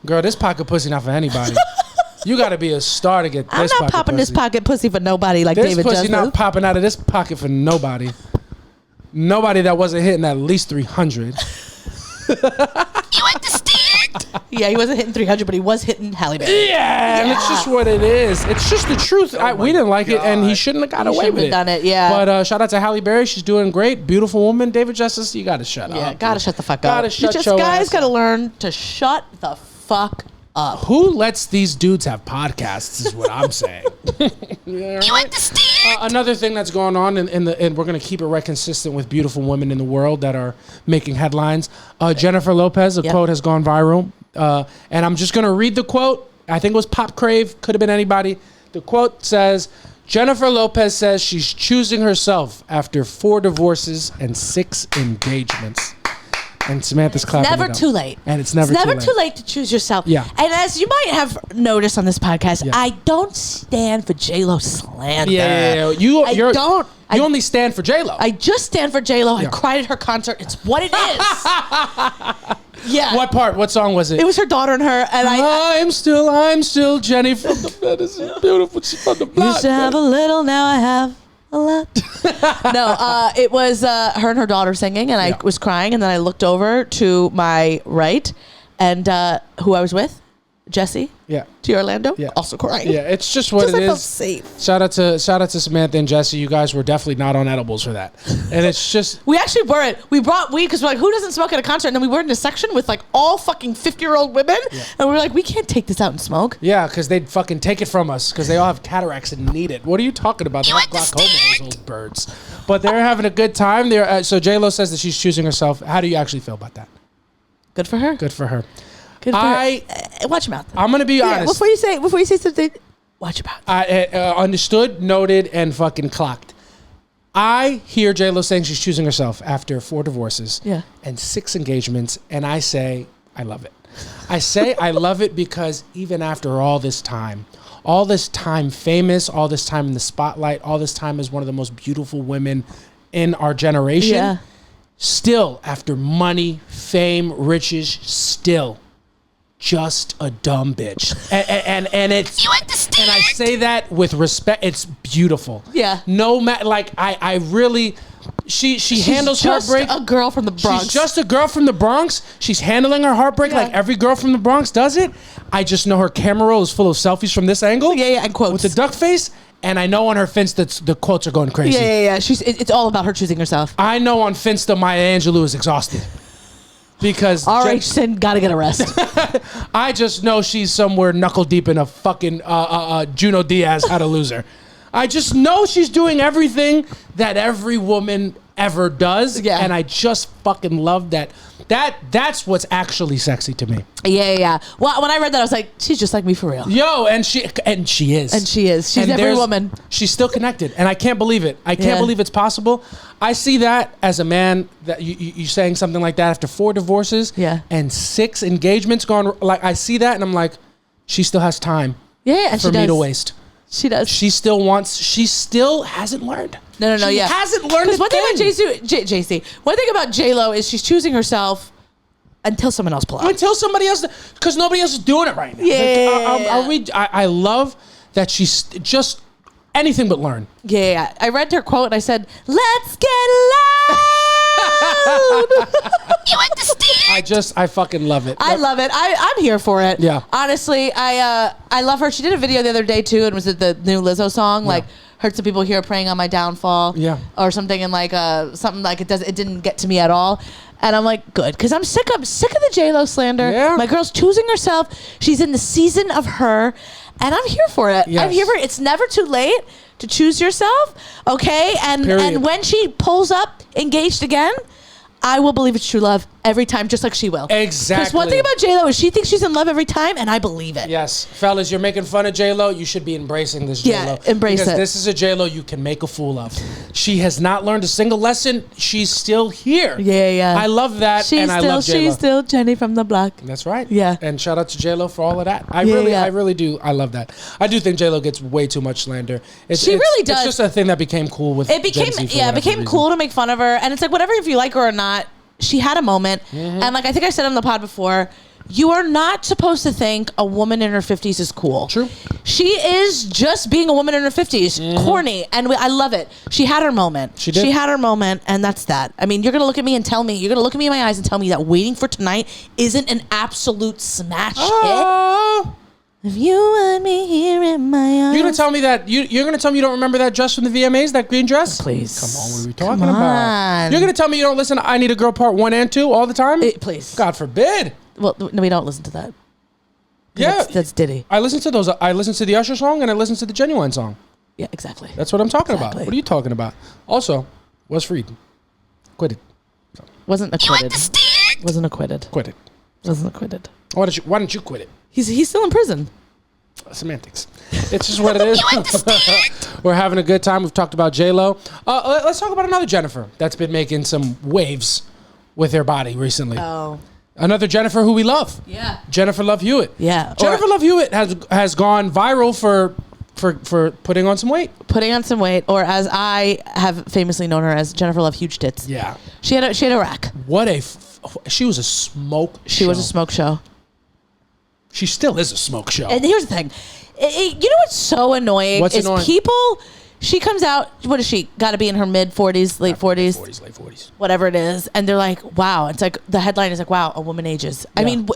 Speaker 2: Girl, this pocket pussy not for anybody. You got to be a star to get
Speaker 1: I'm
Speaker 2: this
Speaker 1: not
Speaker 2: pocket
Speaker 1: popping
Speaker 2: pussy.
Speaker 1: this pocket pussy for nobody like
Speaker 2: This
Speaker 1: David
Speaker 2: pussy
Speaker 1: Justice.
Speaker 2: not popping out of this pocket for nobody. Nobody that wasn't hitting at least 300.
Speaker 1: You understand? Yeah, he wasn't hitting 300, but he was hitting Halle Berry.
Speaker 2: Yeah, and it's just what it is. It's just the truth. We didn't like it, and he shouldn't have got away with it.
Speaker 1: Done it, yeah.
Speaker 2: But shout out to Halle Berry. She's doing great. Beautiful woman. David Justice, you got to shut up.
Speaker 1: Yeah, gotta shut the fuck up.
Speaker 2: Gotta shut
Speaker 1: you just
Speaker 2: your
Speaker 1: guys
Speaker 2: ass
Speaker 1: gotta
Speaker 2: up.
Speaker 1: learn to shut the fuck up.
Speaker 2: Who lets these dudes have podcasts is what I'm saying. You understand? Another thing that's going on, and we're going to keep it right consistent with beautiful women in the world that are making headlines. Jennifer Lopez, quote has gone viral. And I'm just going to read the quote. I think it was Pop Crave. Could have been anybody. The quote says, Jennifer Lopez says she's choosing herself after 4 divorces and 6 engagements. And Samantha's clapping.
Speaker 1: Never
Speaker 2: it up.
Speaker 1: too late.
Speaker 2: And it's never
Speaker 1: too late to choose yourself.
Speaker 2: Yeah.
Speaker 1: And as you might have noticed on this podcast, I don't stand for J-Lo slander.
Speaker 2: Yeah. You only stand for J-Lo.
Speaker 1: I just stand for J-Lo. I cried at her concert. It's what it is. Yeah.
Speaker 2: What part? What song was it?
Speaker 1: It was her daughter and her. And
Speaker 2: I'm still Jenny from the Medicine. Beautiful. She's from the block.
Speaker 1: Used to have a little, now I have a lot. No, it was her and her daughter singing, and I was crying, and then I looked over to my right, and who I was with, Jesse.
Speaker 2: Yeah.
Speaker 1: To Orlando.
Speaker 2: Yeah.
Speaker 1: Also crying.
Speaker 2: Yeah, it's just what it
Speaker 1: I
Speaker 2: is.
Speaker 1: felt safe.
Speaker 2: Shout out to Samantha and Jesse. You guys were definitely not on edibles for that. And it's just
Speaker 1: We actually weren't. We brought weed because we're like, who doesn't smoke at a concert? And then we were in a section with like all fucking 50-year-old women, and we were like, we can't take this out and smoke.
Speaker 2: yeah, because they'd fucking take it from us because they all have cataracts and need it. What are you talking about? They have glaucoma, those old birds. But they're having a good time. So J-Lo says that she's choosing herself. How do you actually feel about that?
Speaker 1: Good for her.
Speaker 2: Good for her.
Speaker 1: Good for her. Watch your mouth.
Speaker 2: I'm gonna be honest.
Speaker 1: Before you say something, watch your mouth.
Speaker 2: I understood, noted, and fucking clocked. I hear J-Lo saying she's choosing herself after 4 divorces and 6 engagements, and I say I love it. I say I love it because even after all this time famous, all this time in the spotlight, all this time as one of the most beautiful women in our generation, still after money, fame, riches, still just a dumb bitch. And it's, you understand? And I say that with respect. It's beautiful.
Speaker 1: Yeah.
Speaker 2: No matter, like I really, she handles heartbreak.
Speaker 1: A girl from the Bronx.
Speaker 2: She's just a girl from the Bronx. She's handling her heartbreak like every girl from the Bronx does it. I just know her camera roll is full of selfies from this angle.
Speaker 1: Yeah, and quotes
Speaker 2: with the duck face. And I know on her Finsta the quotes are going crazy.
Speaker 1: Yeah. It's all about her choosing herself.
Speaker 2: I know on Finsta Maya Angelou is exhausted. Because
Speaker 1: R.H. Sin gotta get arrested.
Speaker 2: I just know she's somewhere knuckle deep in a fucking Juno Diaz How to Lose Her. I just know she's doing everything that every woman ever does. Yeah. And I just fucking love that. That's what's actually sexy to me.
Speaker 1: Yeah. Well, when I read that, I was like, she's just like me for real.
Speaker 2: Yo, and she is.
Speaker 1: And she is. She's every woman.
Speaker 2: She's still connected, and I can't believe it. I can't believe it's possible. I see that as a man that you saying something like that after 4 divorces and 6 engagements gone. Like I see that, and I'm like, she still has time.
Speaker 1: Yeah, and
Speaker 2: for
Speaker 1: she
Speaker 2: me
Speaker 1: does.
Speaker 2: to waste.
Speaker 1: She does.
Speaker 2: She still hasn't learned.
Speaker 1: No,
Speaker 2: She hasn't learned a
Speaker 1: one thing about
Speaker 2: thing.
Speaker 1: JC. One thing about J-Lo is she's choosing herself until someone else pulls out.
Speaker 2: Until somebody else, because nobody else is doing it right now. I love that she's just anything but learn.
Speaker 1: Yeah. I read her quote and I said, "Let's get loud." You understand?
Speaker 2: I fucking love it.
Speaker 1: I love it. I'm here for it.
Speaker 2: Yeah.
Speaker 1: Honestly, I love her. She did a video the other day too, and was it the new Lizzo song? Like, heard some people here praying on my downfall.
Speaker 2: Yeah.
Speaker 1: Or something, and like something like it didn't get to me at all. And I'm like, good, because I'm sick of the J-Lo slander.
Speaker 2: Yeah.
Speaker 1: My girl's choosing herself. She's in the season of her, and I'm here for it.
Speaker 2: Yes.
Speaker 1: I'm here for it. It's never too late to choose yourself, okay? And when she pulls up engaged again, I will believe it's true love every time, just like she will.
Speaker 2: Exactly.
Speaker 1: Because one thing about J-Lo is she thinks she's in love every time, and I believe it.
Speaker 2: Yes. Fellas, you're making fun of J-Lo. You should be embracing this J-Lo.
Speaker 1: Yeah, embrace
Speaker 2: because
Speaker 1: it.
Speaker 2: This is a J-Lo you can make a fool of. She has not learned a single lesson. She's still here.
Speaker 1: Yeah.
Speaker 2: I love that, and I love J-Lo.
Speaker 1: She's still Jenny from the block.
Speaker 2: That's right.
Speaker 1: Yeah.
Speaker 2: And shout out to J-Lo for all of that. I really do. I love that. I do think J-Lo gets way too much slander.
Speaker 1: She really does.
Speaker 2: It's just a thing that became cool with
Speaker 1: It became
Speaker 2: Gen Z for whatever reason.
Speaker 1: cool to make fun of her, and it's like whatever if you like her or not. She had a moment, and like I think I said on the pod before, you are not supposed to think a woman in her 50s is cool.
Speaker 2: True.
Speaker 1: She is just being a woman in her 50s, corny, and I love it. She had her moment.
Speaker 2: She did.
Speaker 1: She had her moment, and that's that. I mean, you're gonna look at me and tell me, you're gonna look at me in my eyes and tell me that Waiting for Tonight isn't an absolute smash hit. If you want me here in my arms.
Speaker 2: You're gonna tell me that you're gonna tell me you don't remember that dress from the VMAs, that green dress?
Speaker 1: Please.
Speaker 2: Come on, what are we talking about? You're gonna tell me you don't listen to I Need a Girl Part 1 and 2 all the time?
Speaker 1: Please.
Speaker 2: God forbid.
Speaker 1: Well, no, we don't listen to that.
Speaker 2: Yeah.
Speaker 1: That's Diddy.
Speaker 2: I listen to those. I listen to the Usher song and I listen to the Genuine song.
Speaker 1: Yeah, exactly.
Speaker 2: That's what I'm talking about.
Speaker 1: Exactly.
Speaker 2: What are you talking about? Also, was freed. Quitted.
Speaker 1: Wasn't acquitted. Wasn't acquitted.
Speaker 2: Quitted.
Speaker 1: Wasn't acquitted.
Speaker 2: Why don't you quit it?
Speaker 1: He's still in prison.
Speaker 2: Semantics. It's just what it is. We're having a good time. We've talked about J-Lo. Let's talk about another Jennifer that's been making some waves with her body recently.
Speaker 1: Oh.
Speaker 2: Another Jennifer who we love.
Speaker 1: Yeah.
Speaker 2: Jennifer Love Hewitt.
Speaker 1: Yeah.
Speaker 2: Jennifer Love Hewitt has gone viral for putting on some weight.
Speaker 1: Putting on some weight, or as I have famously known her as Jennifer Love Huge Tits.
Speaker 2: Yeah.
Speaker 1: She had a rack.
Speaker 2: She was a smoke show.
Speaker 1: She was a smoke show.
Speaker 2: She still is a smoke show.
Speaker 1: And here's the thing. You know what's so annoying?
Speaker 2: What's annoying?
Speaker 1: People, she comes out, what is she? Got to be in her mid-40s, late 40s.
Speaker 2: Late 40s.
Speaker 1: Whatever it is. And they're like, wow. It's like, the headline is like, wow, a woman ages. I mean,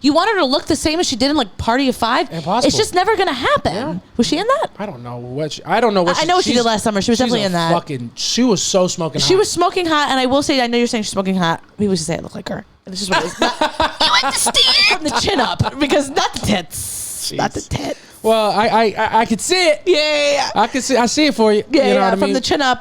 Speaker 1: you want her to look the same as she did in like Party of Five?
Speaker 2: Impossible.
Speaker 1: It's just never going to happen. Yeah. Was she in that?
Speaker 2: I don't know what I know what
Speaker 1: she did last summer. She was definitely in that.
Speaker 2: She was so smoking hot.
Speaker 1: She was smoking hot, and I will say, I know you're saying she's smoking hot. People should say I look like her. And it's just what it is. You understand? From the chin up, because not the tits. Jeez. Not the tits.
Speaker 2: Well, I could see it.
Speaker 1: Yeah.
Speaker 2: I see it for you.
Speaker 1: Yeah,
Speaker 2: you know what I
Speaker 1: from
Speaker 2: mean?
Speaker 1: the chin up.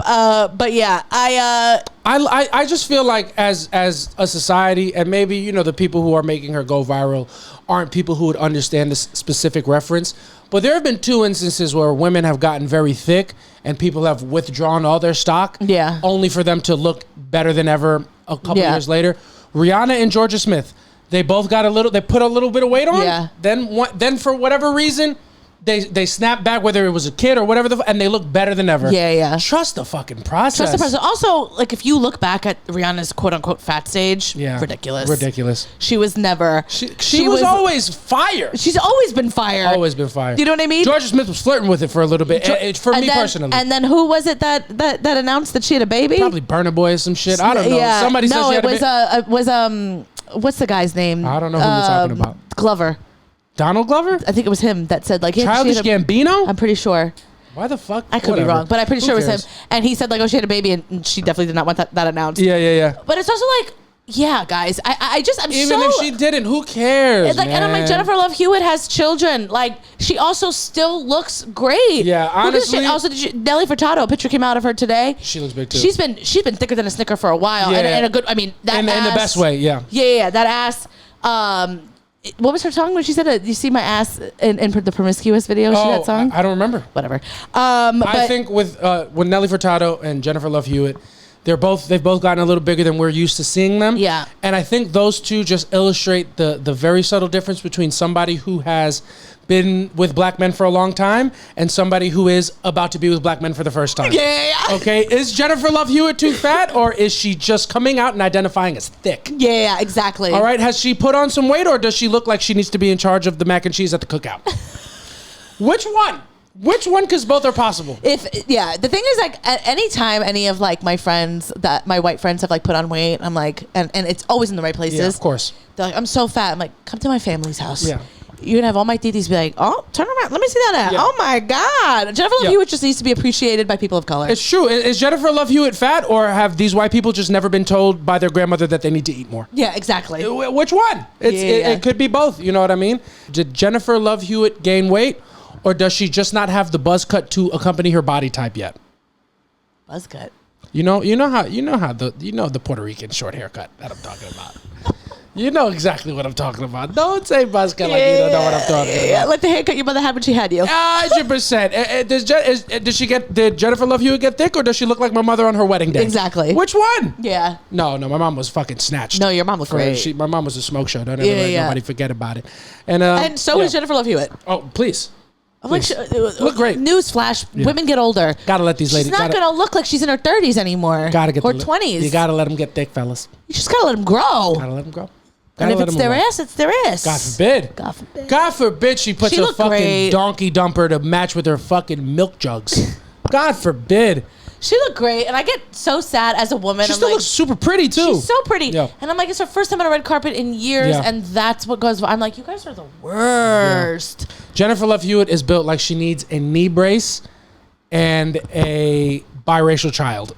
Speaker 1: But yeah,
Speaker 2: I just feel like as a society, and maybe the people who are making her go viral aren't people who would understand this specific reference. But there have been 2 instances where women have gotten very thick and people have withdrawn all their stock.
Speaker 1: Yeah.
Speaker 2: Only for them to look better than ever a couple years later. Rihanna and Georgia Smith, they both got they put a little bit of weight on.
Speaker 1: Yeah.
Speaker 2: Then for whatever reason, they snap back, whether it was a kid or whatever, and they look better than ever.
Speaker 1: Yeah.
Speaker 2: Trust the fucking process.
Speaker 1: Trust the process. Also, like if you look back at Rihanna's quote unquote fat stage, ridiculous. She was never.
Speaker 2: She was always fire.
Speaker 1: She's always been fire.
Speaker 2: Always been fire.
Speaker 1: You know what I mean?
Speaker 2: Georgia Smith was flirting with it for a little bit. For me personally.
Speaker 1: And then who was it that announced that she had a baby?
Speaker 2: Probably Burna Boy or some shit. I don't know.
Speaker 1: Yeah.
Speaker 2: Somebody said she had
Speaker 1: it was what's the guy's name?
Speaker 2: I don't know who you're talking about.
Speaker 1: Glover.
Speaker 2: Donald Glover?
Speaker 1: I think it was him that said like
Speaker 2: Childish Gambino?
Speaker 1: I'm pretty sure.
Speaker 2: Why the fuck?
Speaker 1: I could be wrong, but I'm pretty sure it was him. And he said like, oh, she had a baby, and she definitely did not want that announced.
Speaker 2: Yeah.
Speaker 1: But it's also like, yeah, guys, I'm
Speaker 2: even if she didn't, who cares?
Speaker 1: It's like,
Speaker 2: man.
Speaker 1: and I'm like, Jennifer Love Hewitt has children. Like, she also still looks great.
Speaker 2: Yeah, honestly.
Speaker 1: Also, Nelly Furtado, a picture came out of her today.
Speaker 2: She looks big too.
Speaker 1: She's been thicker than a Snicker for a while, and a good. I mean, that
Speaker 2: in
Speaker 1: ass,
Speaker 2: the best way. Yeah.
Speaker 1: Yeah, that ass. What was her song when she said, "You see my ass" in the Promiscuous video? That song?
Speaker 2: I don't remember.
Speaker 1: Whatever.
Speaker 2: I think with Nelly Furtado and Jennifer Love Hewitt, they've both gotten a little bigger than we're used to seeing them.
Speaker 1: Yeah.
Speaker 2: And I think those two just illustrate the very subtle difference between somebody who has been with black men for a long time and somebody who is about to be with black men for the first time.
Speaker 1: Yeah.
Speaker 2: Okay, is Jennifer Love Hewitt too fat, or is she just coming out and identifying as thick?
Speaker 1: Yeah, exactly.
Speaker 2: All right, has she put on some weight, or does she look like she needs to be in charge of the mac and cheese at the cookout? Which one? Which one? Because both are possible.
Speaker 1: The thing is, like, at any time any of like my friends, that my white friends have like put on weight, I'm like, and it's always in the right places.
Speaker 2: Yeah, of course.
Speaker 1: They're like, I'm so fat. I'm like, come to my family's house.
Speaker 2: Yeah.
Speaker 1: You're gonna have all my titis be like, oh, turn around, let me see that ass.
Speaker 2: Yeah.
Speaker 1: Oh my God, Jennifer Love Hewitt just needs to be appreciated by people of color.
Speaker 2: It's true. Is Jennifer Love Hewitt fat, or have these white people just never been told by their grandmother that they need to eat more?
Speaker 1: Yeah, exactly.
Speaker 2: Which one? It could be both. You know what I mean? Did Jennifer Love Hewitt gain weight, or does she just not have the buzz cut to accompany her body type yet?
Speaker 1: Buzz cut.
Speaker 2: You know the Puerto Rican short haircut that I'm talking about. You know exactly what I'm talking about. Don't say buzz cut like you don't know what I'm talking about.
Speaker 1: Yeah, like the haircut your mother had when she had you.
Speaker 2: 100%. Did Jennifer Love Hewitt get thick, or does she look like my mother on her wedding day?
Speaker 1: Exactly.
Speaker 2: Which one?
Speaker 1: Yeah.
Speaker 2: No, my mom was fucking snatched.
Speaker 1: No, your mom was great.
Speaker 2: My mom was a smoke show. Don't ever let nobody forget about it. And
Speaker 1: so is Jennifer Love Hewitt.
Speaker 2: Oh, please.
Speaker 1: I'm like,
Speaker 2: look great.
Speaker 1: Newsflash: women get older.
Speaker 2: Gotta let these ladies.
Speaker 1: She's not gonna look like she's in her 30s anymore.
Speaker 2: Gotta get
Speaker 1: or 20s.
Speaker 2: You gotta let them get thick, fellas.
Speaker 1: You just gotta let them grow.
Speaker 2: Gotta let them grow.
Speaker 1: And if it's their ass, it's their ass.
Speaker 2: God forbid. God forbid she puts a fucking donkey dumper to match with her fucking milk jugs. God forbid.
Speaker 1: She looked great, and I get so sad as a woman.
Speaker 2: She still looks super pretty too.
Speaker 1: She's so pretty,
Speaker 2: yeah.
Speaker 1: And I'm like, it's her first time on a red carpet in years, and that's what goes. I'm like, you guys are the worst.
Speaker 2: Yeah. Jennifer Love Hewitt is built like she needs a knee brace and a biracial child.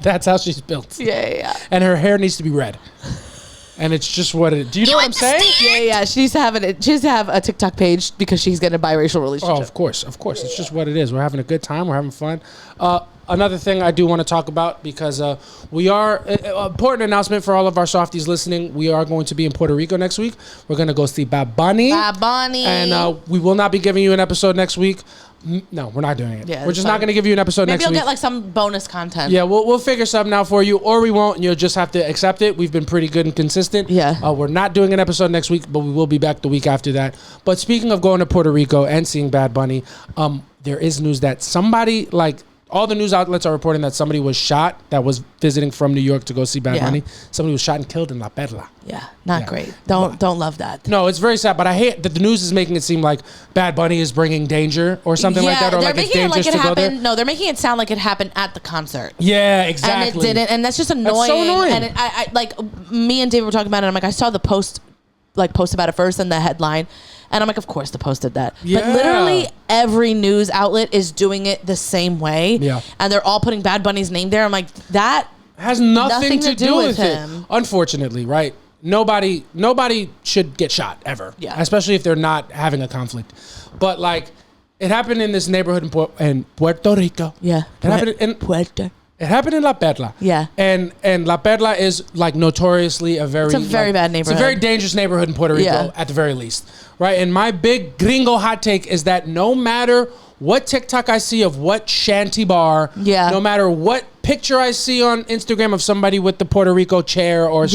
Speaker 2: That's how she's built.
Speaker 1: Yeah.
Speaker 2: And her hair needs to be red. And it's just what it is. Do you know what I'm saying?
Speaker 1: Yeah. She needs to have a TikTok page because she's getting a biracial relationship.
Speaker 2: Oh, of course. It's just what it is. We're having a good time. We're having fun. Another thing I do want to talk about, because we are, important announcement for all of our softies listening, we are going to be in Puerto Rico next week. We're going to go see Bad Bunny. And we will not be giving you an episode next week. No, we're not doing it. Yeah, we're just not going to give you an episode next week.
Speaker 1: Maybe you'll get like some bonus content.
Speaker 2: Yeah, we'll figure something out for you, or we won't, and you'll just have to accept it. We've been pretty good and consistent.
Speaker 1: Yeah.
Speaker 2: We're not doing an episode next week, but we will be back the week after that. But speaking of going to Puerto Rico and seeing Bad Bunny, there is news that somebody, like, all the news outlets are reporting that somebody was shot that was visiting from New York to go see Bad Bunny. Somebody was shot and killed in La Perla.
Speaker 1: Yeah, not great. Don't love that.
Speaker 2: No, it's very sad, but I hate that the news is making it seem like Bad Bunny is bringing danger or something like that, or like it's dangerous to go there.
Speaker 1: No, they're making it sound like it happened at the concert.
Speaker 2: Yeah, exactly.
Speaker 1: And it didn't, and that's just annoying.
Speaker 2: That's so annoying.
Speaker 1: And I like, me and David were talking about it, and I'm like, I saw the post about it first and the headline. And I'm like, of course the Post did that.
Speaker 2: Yeah.
Speaker 1: But literally every news outlet is doing it the same way.
Speaker 2: Yeah.
Speaker 1: And they're all putting Bad Bunny's name there. I'm like, that
Speaker 2: has nothing to do with
Speaker 1: him.
Speaker 2: It. Unfortunately, right? Nobody should get shot ever.
Speaker 1: Yeah.
Speaker 2: Especially if they're not having a conflict. But like, it happened in this neighborhood in Puerto Rico.
Speaker 1: Yeah.
Speaker 2: It happened in
Speaker 1: Puerto.
Speaker 2: It happened in La Perla.
Speaker 1: Yeah.
Speaker 2: And La Perla is like notoriously a very
Speaker 1: bad neighborhood.
Speaker 2: It's a very dangerous neighborhood in Puerto Rico at the very least. Right? And my big gringo hot take is that no matter what TikTok I see of what shanty bar, no matter what picture I see on Instagram of somebody with the Puerto Rico chair, or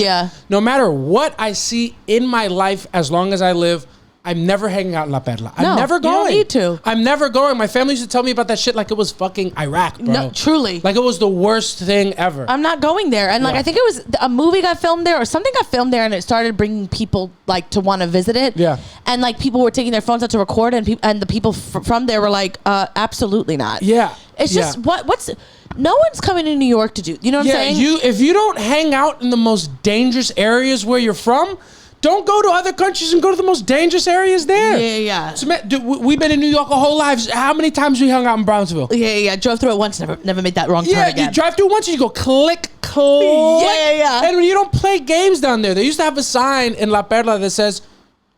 Speaker 2: no matter what I see in my life as long as I live, I'm never hanging out in La Perla. I'm never going.
Speaker 1: You don't need to.
Speaker 2: I'm never going. My family used to tell me about that shit like it was fucking Iraq, bro.
Speaker 1: No, truly.
Speaker 2: Like it was the worst thing ever.
Speaker 1: I'm not going there. And like, I think it was a movie got filmed there or something got filmed there, and it started bringing people like to want to visit it.
Speaker 2: Yeah.
Speaker 1: And like people were taking their phones out to record, and the people from there were like, absolutely not.
Speaker 2: Yeah.
Speaker 1: It's just what's no one's coming to New York to do. You know what I'm saying?
Speaker 2: If you don't hang out in the most dangerous areas where you're from, don't go to other countries and go to the most dangerous areas there.
Speaker 1: Yeah.
Speaker 2: So, we've been in New York our whole lives. How many times we hung out in Brownsville?
Speaker 1: Yeah. Drove through it once, never made that wrong turn again.
Speaker 2: Yeah, you drive through once and you go click.
Speaker 1: Yeah.
Speaker 2: And when you don't play games down there, they used to have a sign in La Perla that says,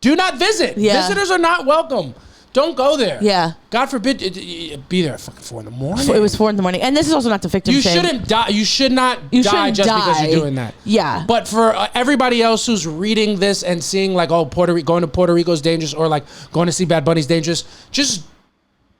Speaker 2: "Do not visit.
Speaker 1: Yeah.
Speaker 2: Visitors are not welcome. Don't go there."
Speaker 1: Yeah.
Speaker 2: God forbid be there at fucking 4 in the morning.
Speaker 1: It was 4 in the morning. And this is also not the victim
Speaker 2: You
Speaker 1: shame.
Speaker 2: shouldn't die. You should not die just because you're doing that.
Speaker 1: Yeah.
Speaker 2: But for everybody else who's reading this and seeing like, oh, going to Puerto Rico is dangerous, or like going to see Bad Bunny's dangerous, just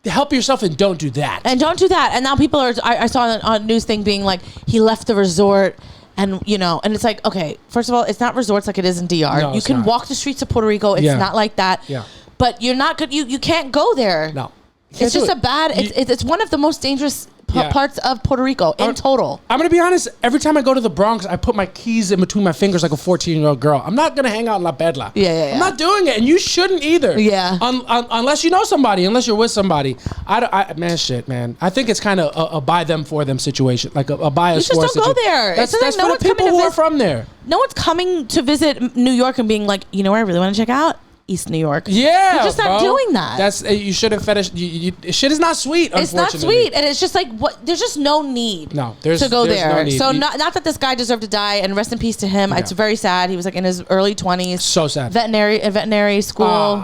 Speaker 2: help yourself and don't do that.
Speaker 1: And don't do that. And now people are, I saw a news thing being like, he left the resort. And, and it's like, okay, first of all, it's not resorts like it is in DR.
Speaker 2: No,
Speaker 1: you can walk the streets of Puerto Rico. It's not like that.
Speaker 2: Yeah.
Speaker 1: but you're not good. You can't go there.
Speaker 2: No.
Speaker 1: It's just it's one of the most dangerous parts of Puerto Rico in total.
Speaker 2: I'm going to be honest. Every time I go to the Bronx, I put my keys in between my fingers like a 14-year-old girl. I'm not going to hang out in La Perla.
Speaker 1: Yeah.
Speaker 2: I'm not doing it, and you shouldn't either.
Speaker 1: Yeah.
Speaker 2: Unless you know somebody, unless you're with somebody. Man. I think it's kind of a by them for them situation, like a bias.
Speaker 1: You just don't go there.
Speaker 2: That's for the people who are from there.
Speaker 1: No one's coming to visit New York and being like, you know where I really want to check out? East New York.
Speaker 2: Yeah,
Speaker 1: you're just not doing that.
Speaker 2: That's you should have fetish. Shit is not sweet.
Speaker 1: It's not sweet, and it's just like what. There's just no need. To go there. No need. So not that this guy deserved to die, and rest in peace to him. Yeah. It's very sad. He was like in his early 20s.
Speaker 2: So sad.
Speaker 1: Veterinary school.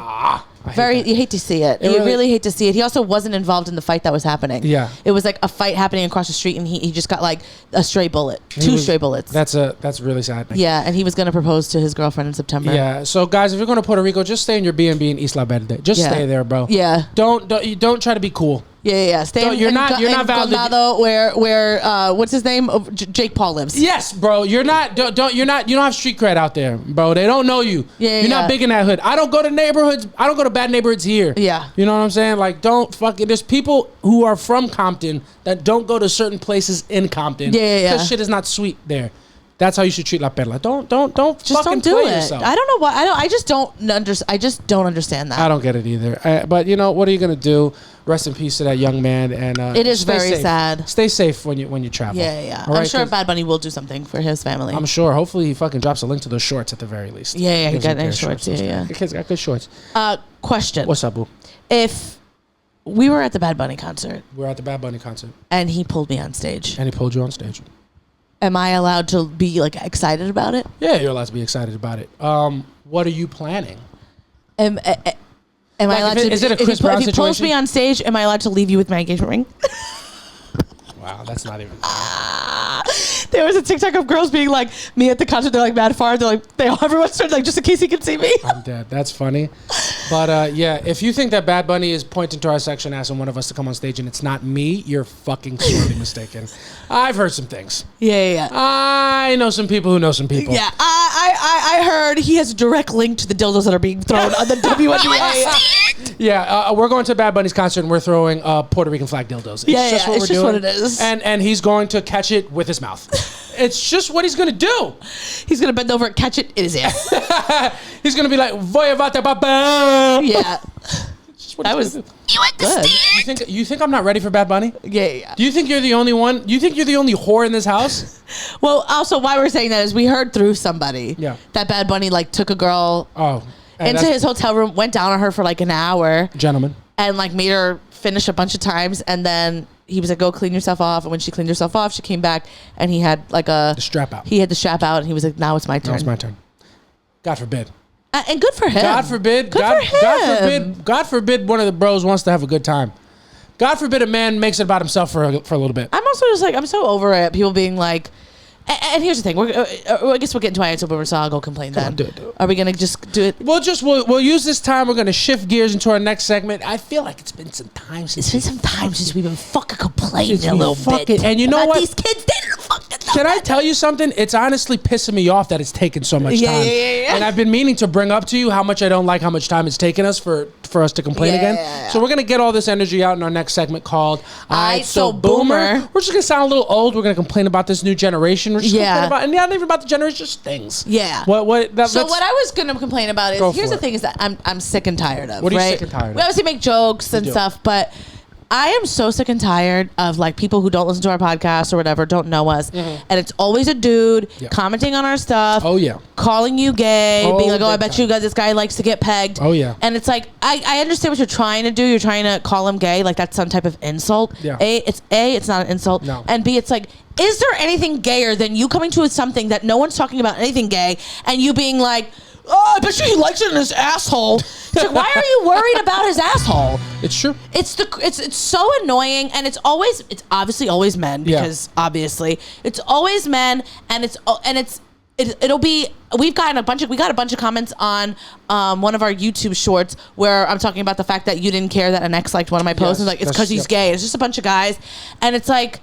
Speaker 1: You hate to see it. You really hate to see it. He also wasn't involved in the fight that was happening.
Speaker 2: Yeah.
Speaker 1: It was like a fight happening across the street, and he just got like a stray bullet. Two stray bullets.
Speaker 2: That's really sad.
Speaker 1: Yeah, and he was going to propose to his girlfriend in September.
Speaker 2: Yeah. So guys, if you're going to Puerto Rico, just stay in your B&B in Isla Verde. Just stay there, bro.
Speaker 1: Yeah.
Speaker 2: Don't try to be cool.
Speaker 1: Yeah. Stay in Condado where what's his name? Jake Paul lives.
Speaker 2: Yes, bro. You don't have street cred out there, bro. They don't know you. You're not big in that hood. I don't go to neighborhoods. I don't go to bad neighborhoods here.
Speaker 1: Yeah.
Speaker 2: You know what I'm saying? Like, don't fucking. There's people who are from Compton that don't go to certain places in Compton.
Speaker 1: Yeah.
Speaker 2: Because shit is not sweet there. That's how you should treat La Perla. Don't
Speaker 1: just
Speaker 2: fucking
Speaker 1: don't do
Speaker 2: play
Speaker 1: it.
Speaker 2: yourself.
Speaker 1: I don't know why. I just don't understand that.
Speaker 2: I don't get it either. But you know, what are you gonna do? Rest in peace to that young man. And
Speaker 1: it is very
Speaker 2: safe.
Speaker 1: Sad.
Speaker 2: Stay safe when you travel.
Speaker 1: Yeah.
Speaker 2: Right,
Speaker 1: I'm sure Bad Bunny will do something for his family.
Speaker 2: I'm sure. Hopefully, he fucking drops a link to those shorts at the very least.
Speaker 1: Yeah. He got nice shorts. Yeah.
Speaker 2: The kid's got good shorts.
Speaker 1: Question.
Speaker 2: What's up, boo?
Speaker 1: If we were at the Bad Bunny concert.
Speaker 2: We're at the Bad Bunny concert.
Speaker 1: And he pulled me on stage.
Speaker 2: And he pulled you on stage.
Speaker 1: Am I allowed to be like excited about it?
Speaker 2: Yeah, you're allowed to be excited about it. What are you planning?
Speaker 1: Am I allowed to?
Speaker 2: Is it a Chris Brown situation?
Speaker 1: If he pulls me on stage, am I allowed to leave you with my engagement ring?
Speaker 2: Wow, that's not even.
Speaker 1: There was a TikTok of girls being like, me at the concert, they're like mad far. They're like, everyone started like, just in case he can see me.
Speaker 2: I'm dead. That's funny. But yeah, if you think that Bad Bunny is pointing to our section asking one of us to come on stage and it's not me, you're fucking sorely mistaken. I've heard some things.
Speaker 1: Yeah.
Speaker 2: I know some people who know some people.
Speaker 1: Yeah, I heard he has a direct link to the dildos that are being thrown on the WNBA.
Speaker 2: Yeah, we're going to Bad Bunny's concert and we're throwing Puerto Rican flag dildos.
Speaker 1: It's just what it is.
Speaker 2: And he's going to catch it with his mouth. It's just what he's going to do.
Speaker 1: He's going to bend over and catch it in his ass.
Speaker 2: He's going to be like, voy a vate papa.
Speaker 1: Yeah. That was good.
Speaker 2: You think I'm not ready for Bad Bunny?
Speaker 1: Yeah.
Speaker 2: Do you think you're the only one? Do you think you're the only whore in this house?
Speaker 1: Well, also why we're saying that is we heard through somebody that Bad Bunny like took a girl into his hotel room, went down on her for like an hour.
Speaker 2: Gentlemen.
Speaker 1: And like made her finish a bunch of times, and then he was like, go clean yourself off. And when she cleaned herself off, she came back and he had like the
Speaker 2: strap out.
Speaker 1: He had the strap out and he was like, now it's my turn.
Speaker 2: Now it's my turn. God forbid.
Speaker 1: And good for him.
Speaker 2: God forbid. God forbid one of the bros wants to have a good time. God forbid a man makes it about himself for a little bit.
Speaker 1: I'm also just like, I'm so over it. People being like, and here's the thing. I guess we'll get into my answer, but so I'll go complain then.
Speaker 2: Do it.
Speaker 1: Are we going to just do it?
Speaker 2: We'll use this time. We're going to shift gears into our next segment. I feel like it's been some time since
Speaker 1: we've been fucking complaining a little bit.
Speaker 2: And you know what?
Speaker 1: These kids didn't fucking know.
Speaker 2: Can I tell you something? It's honestly pissing me off that it's taken so much time.
Speaker 1: Yeah.
Speaker 2: And I've been meaning to bring up to you how much I don't like how much time it's taken us for us to complain again.
Speaker 1: Yeah.
Speaker 2: So we're going to get all this energy out in our next segment called
Speaker 1: Aight, So Boomer.
Speaker 2: We're just going to sound a little old. We're going to complain about this new generation. We're just going to complain about, and not even about the generation, just things.
Speaker 1: Yeah.
Speaker 2: What
Speaker 1: I was going to complain about is, here's the thing is that I'm sick and tired of.
Speaker 2: What are you sick and tired of?
Speaker 1: We obviously make jokes and stuff, but I am so sick and tired of like people who don't listen to our podcast or whatever, don't know us. Mm-hmm. And it's always a dude commenting on our stuff.
Speaker 2: Oh, yeah.
Speaker 1: Calling you gay, being like, I bet you guys, this guy likes to get pegged.
Speaker 2: Oh, yeah.
Speaker 1: And it's like, I understand what you're trying to do. You're trying to call him gay. Like that's some type of insult.
Speaker 2: Yeah.
Speaker 1: It's not an insult.
Speaker 2: No.
Speaker 1: And B, it's like, is there anything gayer than you coming to something that no one's talking about anything gay and you being like, oh, I bet you he likes it in his asshole. It's like, why are you worried about his asshole?
Speaker 2: It's true.
Speaker 1: It's so annoying, and it's obviously always men because obviously it's always men, and it'll be. We got a bunch of comments on one of our YouTube shorts where I'm talking about the fact that you didn't care that an ex liked one of my posts, and like it's because he's gay. It's just a bunch of guys, and it's like,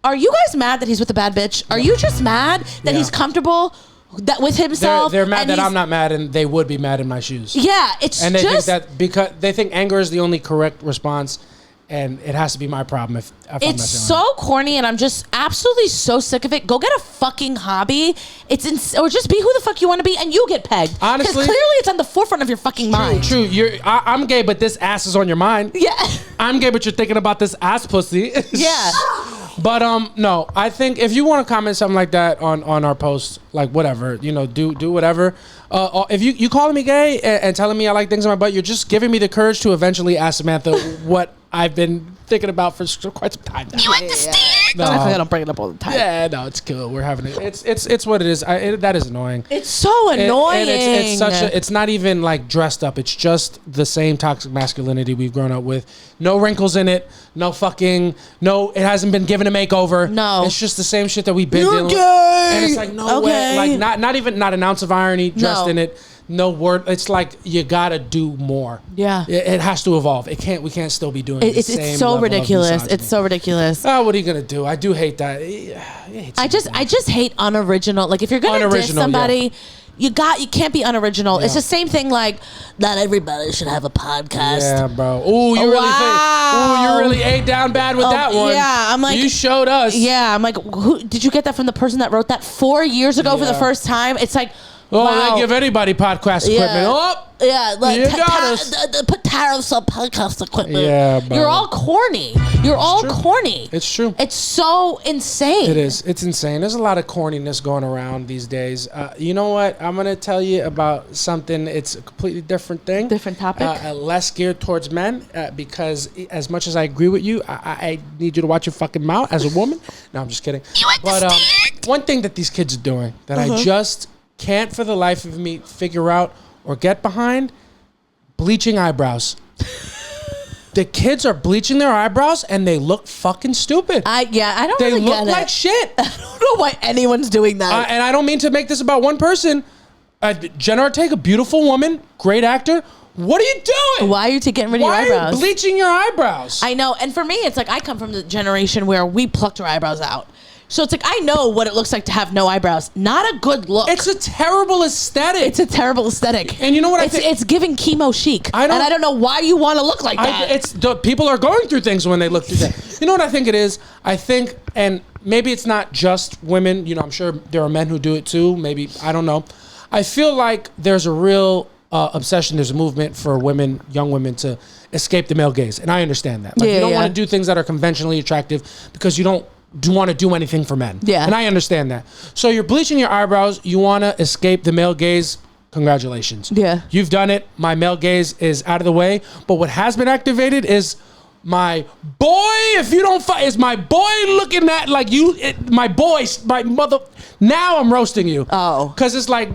Speaker 1: are you guys mad that he's with a bad bitch? Are you just mad that he's comfortable that with himself.
Speaker 2: They're mad that I'm not mad, and they would be mad in my shoes.
Speaker 1: Yeah, it's
Speaker 2: and they
Speaker 1: just
Speaker 2: think that because they think anger is the only correct response, and it has to be my problem if I'm not
Speaker 1: it's so corny, and I'm just absolutely so sick of it. Go get a fucking hobby. Or just be who the fuck you want to be, and you get pegged.
Speaker 2: Honestly,
Speaker 1: because clearly it's on the forefront of your fucking mind.
Speaker 2: True. I'm gay, but this ass is on your mind.
Speaker 1: Yeah.
Speaker 2: I'm gay, but you're thinking about this ass pussy.
Speaker 1: Yeah.
Speaker 2: But no, I think if you want to comment something like that on our post, like whatever, do whatever. If you calling me gay and telling me I like things in my butt, you're just giving me the courage to eventually ask Samantha what I've been thinking about for quite some time now.
Speaker 1: You understand? No, I don't bring it up all the time.
Speaker 2: Yeah, no, it's cool. We're having it. It's what it is. That is annoying.
Speaker 1: It's so annoying.
Speaker 2: It's such a. It's not even like dressed up. It's just the same toxic masculinity we've grown up with. No wrinkles in it. No fucking. No, it hasn't been given a makeover.
Speaker 1: No,
Speaker 2: it's just the same shit that we've been dealing with. And it's like no way. Like not even an ounce of irony dressed in it. No word. It's like you gotta do more. Yeah, it has to evolve. We can't still be doing the same.
Speaker 1: It's so ridiculous. It's so ridiculous.
Speaker 2: Oh, what are you gonna do? I do hate that.
Speaker 1: I just hate unoriginal. Like if you're gonna diss somebody. Yeah. You can't be unoriginal. Yeah. It's the same thing. Like not everybody should have a podcast.
Speaker 2: Yeah, bro. Ooh, you really ate down bad with that one.
Speaker 1: Yeah, I'm like,
Speaker 2: you showed us.
Speaker 1: Yeah, I'm like, who did you get that from? The person that wrote that 4 years ago for the first time. It's like,
Speaker 2: they give anybody podcast equipment. Oh,
Speaker 1: yeah, like
Speaker 2: you got us.
Speaker 1: Put tariffs on podcast equipment.
Speaker 2: Yeah, bro.
Speaker 1: You're all corny. You're all corny.
Speaker 2: It's true.
Speaker 1: It's so insane.
Speaker 2: It is. It's insane. There's a lot of corniness going around these days. You know what? I'm gonna tell you about something. It's a completely different thing.
Speaker 1: Different topic.
Speaker 2: Less geared towards men because as much as I agree with you, I need you to watch your fucking mouth as a woman. No, I'm just kidding.
Speaker 1: You understand?
Speaker 2: But one thing that these kids are doing that I just can't for the life of me figure out or get behind, bleaching eyebrows. The kids are bleaching their eyebrows and they look fucking stupid.
Speaker 1: I don't
Speaker 2: they
Speaker 1: really
Speaker 2: look
Speaker 1: get it.
Speaker 2: like shit.
Speaker 1: I don't know why anyone's doing that.
Speaker 2: And I don't mean to make this about one person. Jenna Ortega, beautiful woman, great actor. What are you doing?
Speaker 1: Why are you getting rid of your eyebrows?
Speaker 2: Why are you bleaching your eyebrows?
Speaker 1: I know. And for me, it's like I come from the generation where we plucked our eyebrows out. So it's like I know what it looks like to have no eyebrows. Not a good look.
Speaker 2: It's a terrible aesthetic.
Speaker 1: It's a terrible aesthetic.
Speaker 2: And you know what I think?
Speaker 1: It's giving chemo chic. And I don't know why you want to look like that.
Speaker 2: People are going through things when they look through that. You know what I think it is? I think, and maybe it's not just women. I'm sure there are men who do it too. Maybe, I don't know. I feel like there's a real obsession. There's a movement for women, young women, to escape the male gaze. And I understand that. Like, you don't want to do things that are conventionally attractive because you don't want to do anything for men. Yeah. And I understand that. So you're bleaching your eyebrows. You want to escape the male gaze. Congratulations. Yeah. You've done it. My male gaze is out of the way. But what has been activated is my boy, if you don't fight, is my boy looking at like you, my mother. Now I'm roasting you. Oh. Because it's like,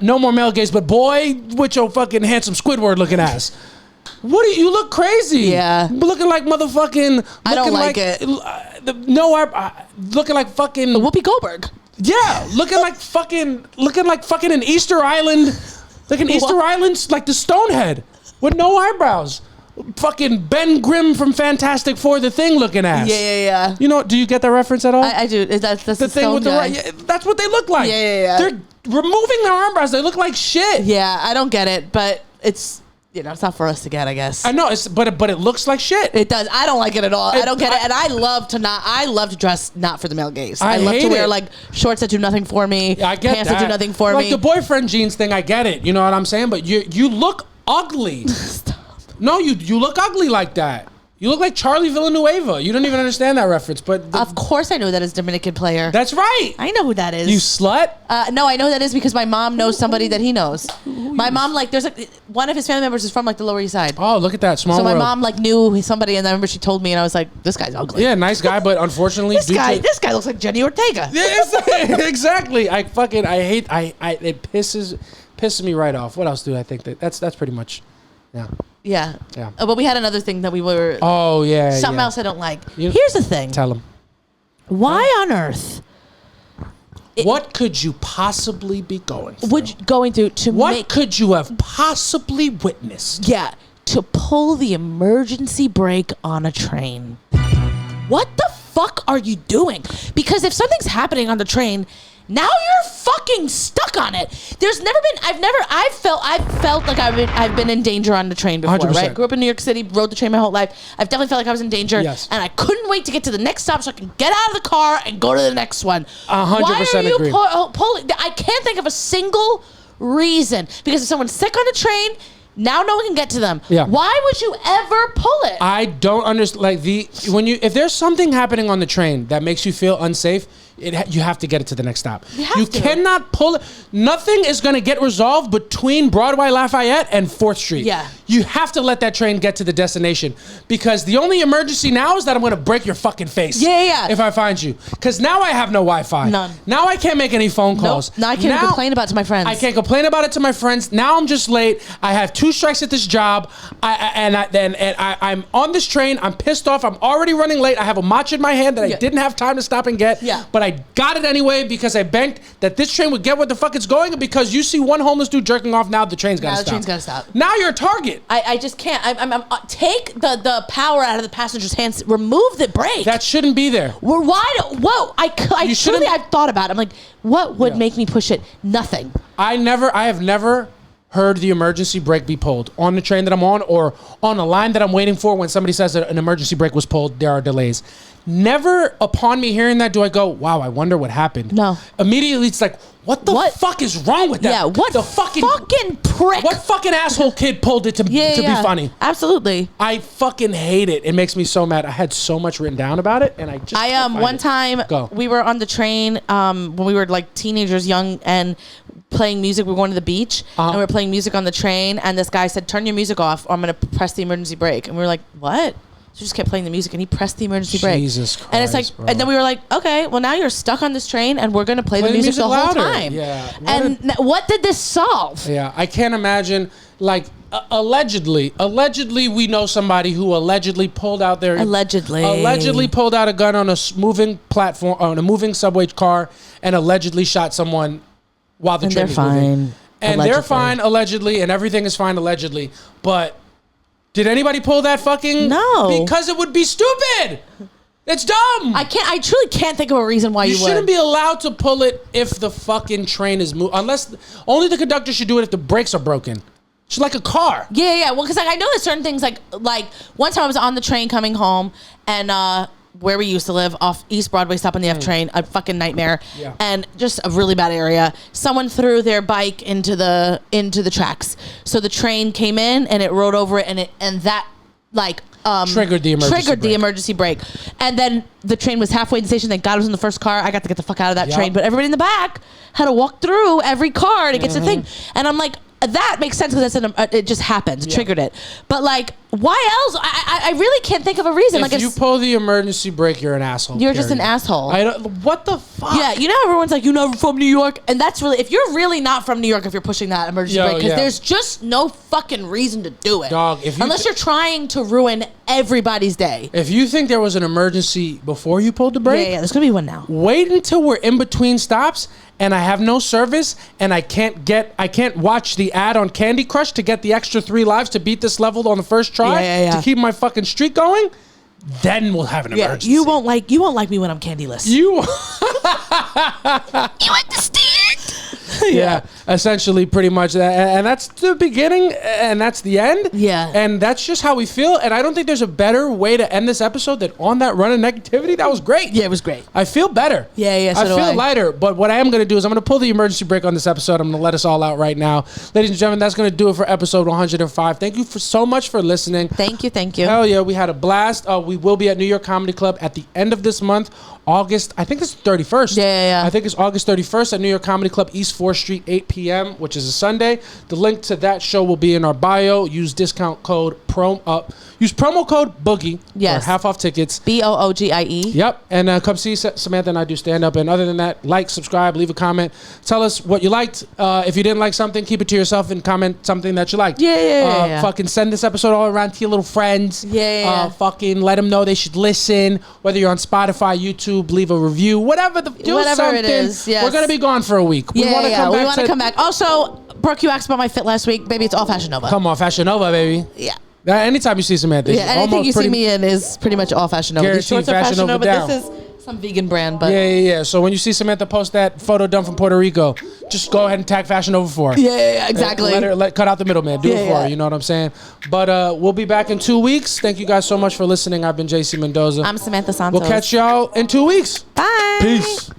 Speaker 2: no more male gaze, but boy, with your fucking handsome Squidward looking ass. What do you look crazy? Yeah, looking like motherfucking.
Speaker 1: I don't like it.
Speaker 2: Looking like fucking
Speaker 1: Whoopi Goldberg.
Speaker 2: Yeah, looking like fucking an Easter Island, like an Easter Island, like the Stonehead with no eyebrows. Fucking Ben Grimm from Fantastic Four, the Thing looking ass.
Speaker 1: Yeah.
Speaker 2: Do you get that reference at all?
Speaker 1: I do. That's the thing with
Speaker 2: that's what they look like.
Speaker 1: Yeah.
Speaker 2: They're removing their eyebrows. They look like shit.
Speaker 1: Yeah, I don't get it, but it's. It's not for us to get, I guess.
Speaker 2: I know, but it looks like shit.
Speaker 1: It does. I don't like it at all. I don't get it, and I love to dress not for the male gaze. I love to wear like shorts that do nothing for me.
Speaker 2: Yeah, I get
Speaker 1: pants that do nothing for
Speaker 2: me.
Speaker 1: me.
Speaker 2: Like the boyfriend jeans thing, I get it. You know what I'm saying? But you look ugly. Stop. No, you look ugly like that. You look like Charlie Villanueva. You don't even understand that reference, but
Speaker 1: of course I know that is Dominican player.
Speaker 2: That's right.
Speaker 1: I know who that is.
Speaker 2: You slut.
Speaker 1: No, I know who that is because my mom knows somebody that he knows. My mom there's one of his family members is from the Lower East Side.
Speaker 2: Oh, look at that small
Speaker 1: world.
Speaker 2: So
Speaker 1: my mom knew somebody, and I remember she told me, and I was like, this guy's ugly.
Speaker 2: Yeah, nice guy, but unfortunately,
Speaker 1: this guy looks like Jenny Ortega.
Speaker 2: Yes, exactly. I hate. It pisses me right off. What else do I think that's pretty much. Yeah.
Speaker 1: But we had another thing that we were.
Speaker 2: Oh yeah.
Speaker 1: Something else I don't like. Here's the thing.
Speaker 2: Tell him.
Speaker 1: Why on earth?
Speaker 2: What could you possibly be going through?
Speaker 1: What
Speaker 2: could you have possibly witnessed?
Speaker 1: Yeah, to pull the emergency brake on a train. What the fuck are you doing? Because if something's happening on the train, Now you're fucking stuck on it. There's never been. I've felt like I've been in danger on the train before.
Speaker 2: 100%.
Speaker 1: Right? Grew up in New York City, rode the train my whole life. I've definitely felt like I was in danger,
Speaker 2: Yes.
Speaker 1: and I couldn't wait to get to the next stop so I can get out of the car and go to the next one.
Speaker 2: 100%
Speaker 1: Why are you
Speaker 2: agree.
Speaker 1: pulling? I can't think of a single reason, because if someone's sick on the train, now no one can get to them.
Speaker 2: Yeah.
Speaker 1: Why would you ever pull it?
Speaker 2: I don't understand. Like if there's something happening on the train that makes you feel unsafe, you have to get it to the next stop. You cannot pull it. Nothing is going to get resolved between Broadway, Lafayette, and 4th Street.
Speaker 1: Yeah.
Speaker 2: You have to let that train get to the destination, because the only emergency now is that I'm going to break your fucking face.
Speaker 1: Yeah.
Speaker 2: If I find you, because now I have no Wi-Fi.
Speaker 1: None.
Speaker 2: Now I can't make any phone calls.
Speaker 1: Nope. Now I can't complain about it to my friends.
Speaker 2: I can't complain about it to my friends. Now I'm just late. I have 2 strikes at this job. I'm on this train. I'm pissed off. I'm already running late. I have a matcha in my hand that I didn't have time to stop and get.
Speaker 1: Yeah.
Speaker 2: But I got it anyway because I banked that this train would get where the fuck it's going. And because you see one homeless dude jerking off, now the train's got to stop.
Speaker 1: The train's got to stop.
Speaker 2: Now you're a target.
Speaker 1: I just can't. I'm take the power out of the passenger's hands. Remove the brake.
Speaker 2: That shouldn't be there.
Speaker 1: We're wide. Whoa! I've thought about it. I'm like, what would make me push it? Nothing.
Speaker 2: I have never heard the emergency brake be pulled on the train that I'm on, or on a line that I'm waiting for. When somebody says that an emergency brake was pulled, there are delays. Never upon me hearing that do I go, wow, I wonder what happened.
Speaker 1: No.
Speaker 2: Immediately it's like, what the fuck is wrong with that?
Speaker 1: Yeah, what
Speaker 2: the fucking
Speaker 1: prick?
Speaker 2: What fucking asshole kid pulled it to be funny?
Speaker 1: Absolutely.
Speaker 2: I fucking hate it. It makes me so mad. I had so much written down about it, and I just
Speaker 1: one time we were on the train when we were like teenagers, young, and playing music. We were going to the beach, and we were playing music on the train, and this guy said, turn your music off or I'm going to press the emergency brake. And we were like, what? So just kept playing the music, and he pressed the emergency brake.
Speaker 2: Jesus Christ,
Speaker 1: and it's like,
Speaker 2: bro.
Speaker 1: and then we were like, okay, well now you're stuck on this train, and we're gonna play the music the whole
Speaker 2: louder.
Speaker 1: time.
Speaker 2: Yeah.
Speaker 1: And what did this solve?
Speaker 2: Yeah, I can't imagine. Like allegedly, we know somebody who allegedly pulled out their allegedly pulled out a gun on a moving platform, on a moving subway car, and allegedly shot someone while the train was moving. And they're fine allegedly, and everything is fine allegedly, but. Did anybody pull that fucking?
Speaker 1: No.
Speaker 2: Because it would be stupid. It's dumb.
Speaker 1: I truly can't think of a reason why you would.
Speaker 2: You shouldn't be allowed to pull it if the fucking train is moving. Unless, only the conductor should do it if the brakes are broken. It's like a car.
Speaker 1: Yeah. Well, because I know there's certain things like one time I was on the train coming home, and where we used to live off East Broadway, stop on the F train, a fucking nightmare, and just a really bad area. Someone threw their bike into the tracks, so the train came in and it rode over it, and that triggered the emergency brake. And then the train was halfway to the station. Thank God it was in the first car. I got to get the fuck out of that train, but everybody in the back had to walk through every car to get to the thing, and I'm like. That makes sense because it just happened, triggered it. But like, why else? I really can't think of a reason.
Speaker 2: If you pull the emergency brake, you're an asshole.
Speaker 1: You're just an asshole.
Speaker 2: What the fuck?
Speaker 1: Yeah, you know everyone's like, I'm from New York, and that's really, if you're really not from New York, if you're pushing that emergency brake, because there's just no fucking reason to do it,
Speaker 2: dog.
Speaker 1: Unless you're trying to ruin everybody's day.
Speaker 2: If you think there was an emergency before you pulled the brake,
Speaker 1: yeah, there's gonna be one now.
Speaker 2: Wait until we're in between stops. And I have no service, and I can't watch the ad on Candy Crush to get the extra 3 lives to beat this level on the first try to keep my fucking streak going. Then we'll have an emergency.
Speaker 1: You won't like me when I'm candyless.
Speaker 2: You
Speaker 1: understand?
Speaker 2: Yeah, essentially, pretty much that, and that's the beginning, and that's the end.
Speaker 1: Yeah,
Speaker 2: and that's just how we feel. And I don't think there's a better way to end this episode than on that run of negativity. That was great.
Speaker 1: Yeah, it was great.
Speaker 2: I feel better.
Speaker 1: Yeah.
Speaker 2: So I feel lighter. But what I am going to do is I'm going to pull the emergency brake on this episode. I'm going to let us all out right now, ladies and gentlemen. That's going to do it for episode 105. Thank you so much for listening.
Speaker 1: Thank you.
Speaker 2: Hell yeah, we had a blast. We will be at New York Comedy Club at the end of this month. August, I think it's 31st.
Speaker 1: Yeah.
Speaker 2: I think it's August 31st at New York Comedy Club, East 4th Street, 8 p.m., which is a Sunday. The link to that show will be in our bio. Use discount code use promo code Boogie for half off tickets.
Speaker 1: BOOGIE.
Speaker 2: Yep. And come see Samantha and I do stand up. And other than that, like, subscribe, leave a comment. Tell us what you liked. If you didn't like something, keep it to yourself and comment something that you liked.
Speaker 1: Yeah.
Speaker 2: Fucking send this episode all around to your little friends.
Speaker 1: Yeah.
Speaker 2: Fucking let them know they should listen. Whether you're on Spotify, YouTube, leave a review, whatever it is. Yes. We're gonna be gone for a week. We want to come back.
Speaker 1: Also, Brooke, you asked about my fit last week. Baby, it's all Fashion Nova.
Speaker 2: Come on, Fashion Nova, baby.
Speaker 1: Yeah.
Speaker 2: Anytime you see Samantha,
Speaker 1: anything you see me in is pretty much all Fashion Nova. These shorts are Fashion Nova. This is some vegan brand, but
Speaker 2: yeah. So when you see Samantha post that photo done from Puerto Rico, just go ahead and tag Fashion Over for her.
Speaker 1: Yeah, exactly.
Speaker 2: Cut out the middleman. Do it for her. You know what I'm saying? But we'll be back in 2 weeks. Thank you guys so much for listening. I've been JC Mendoza.
Speaker 1: I'm Samantha Santos.
Speaker 2: We'll catch y'all in 2 weeks.
Speaker 1: Bye.
Speaker 2: Peace.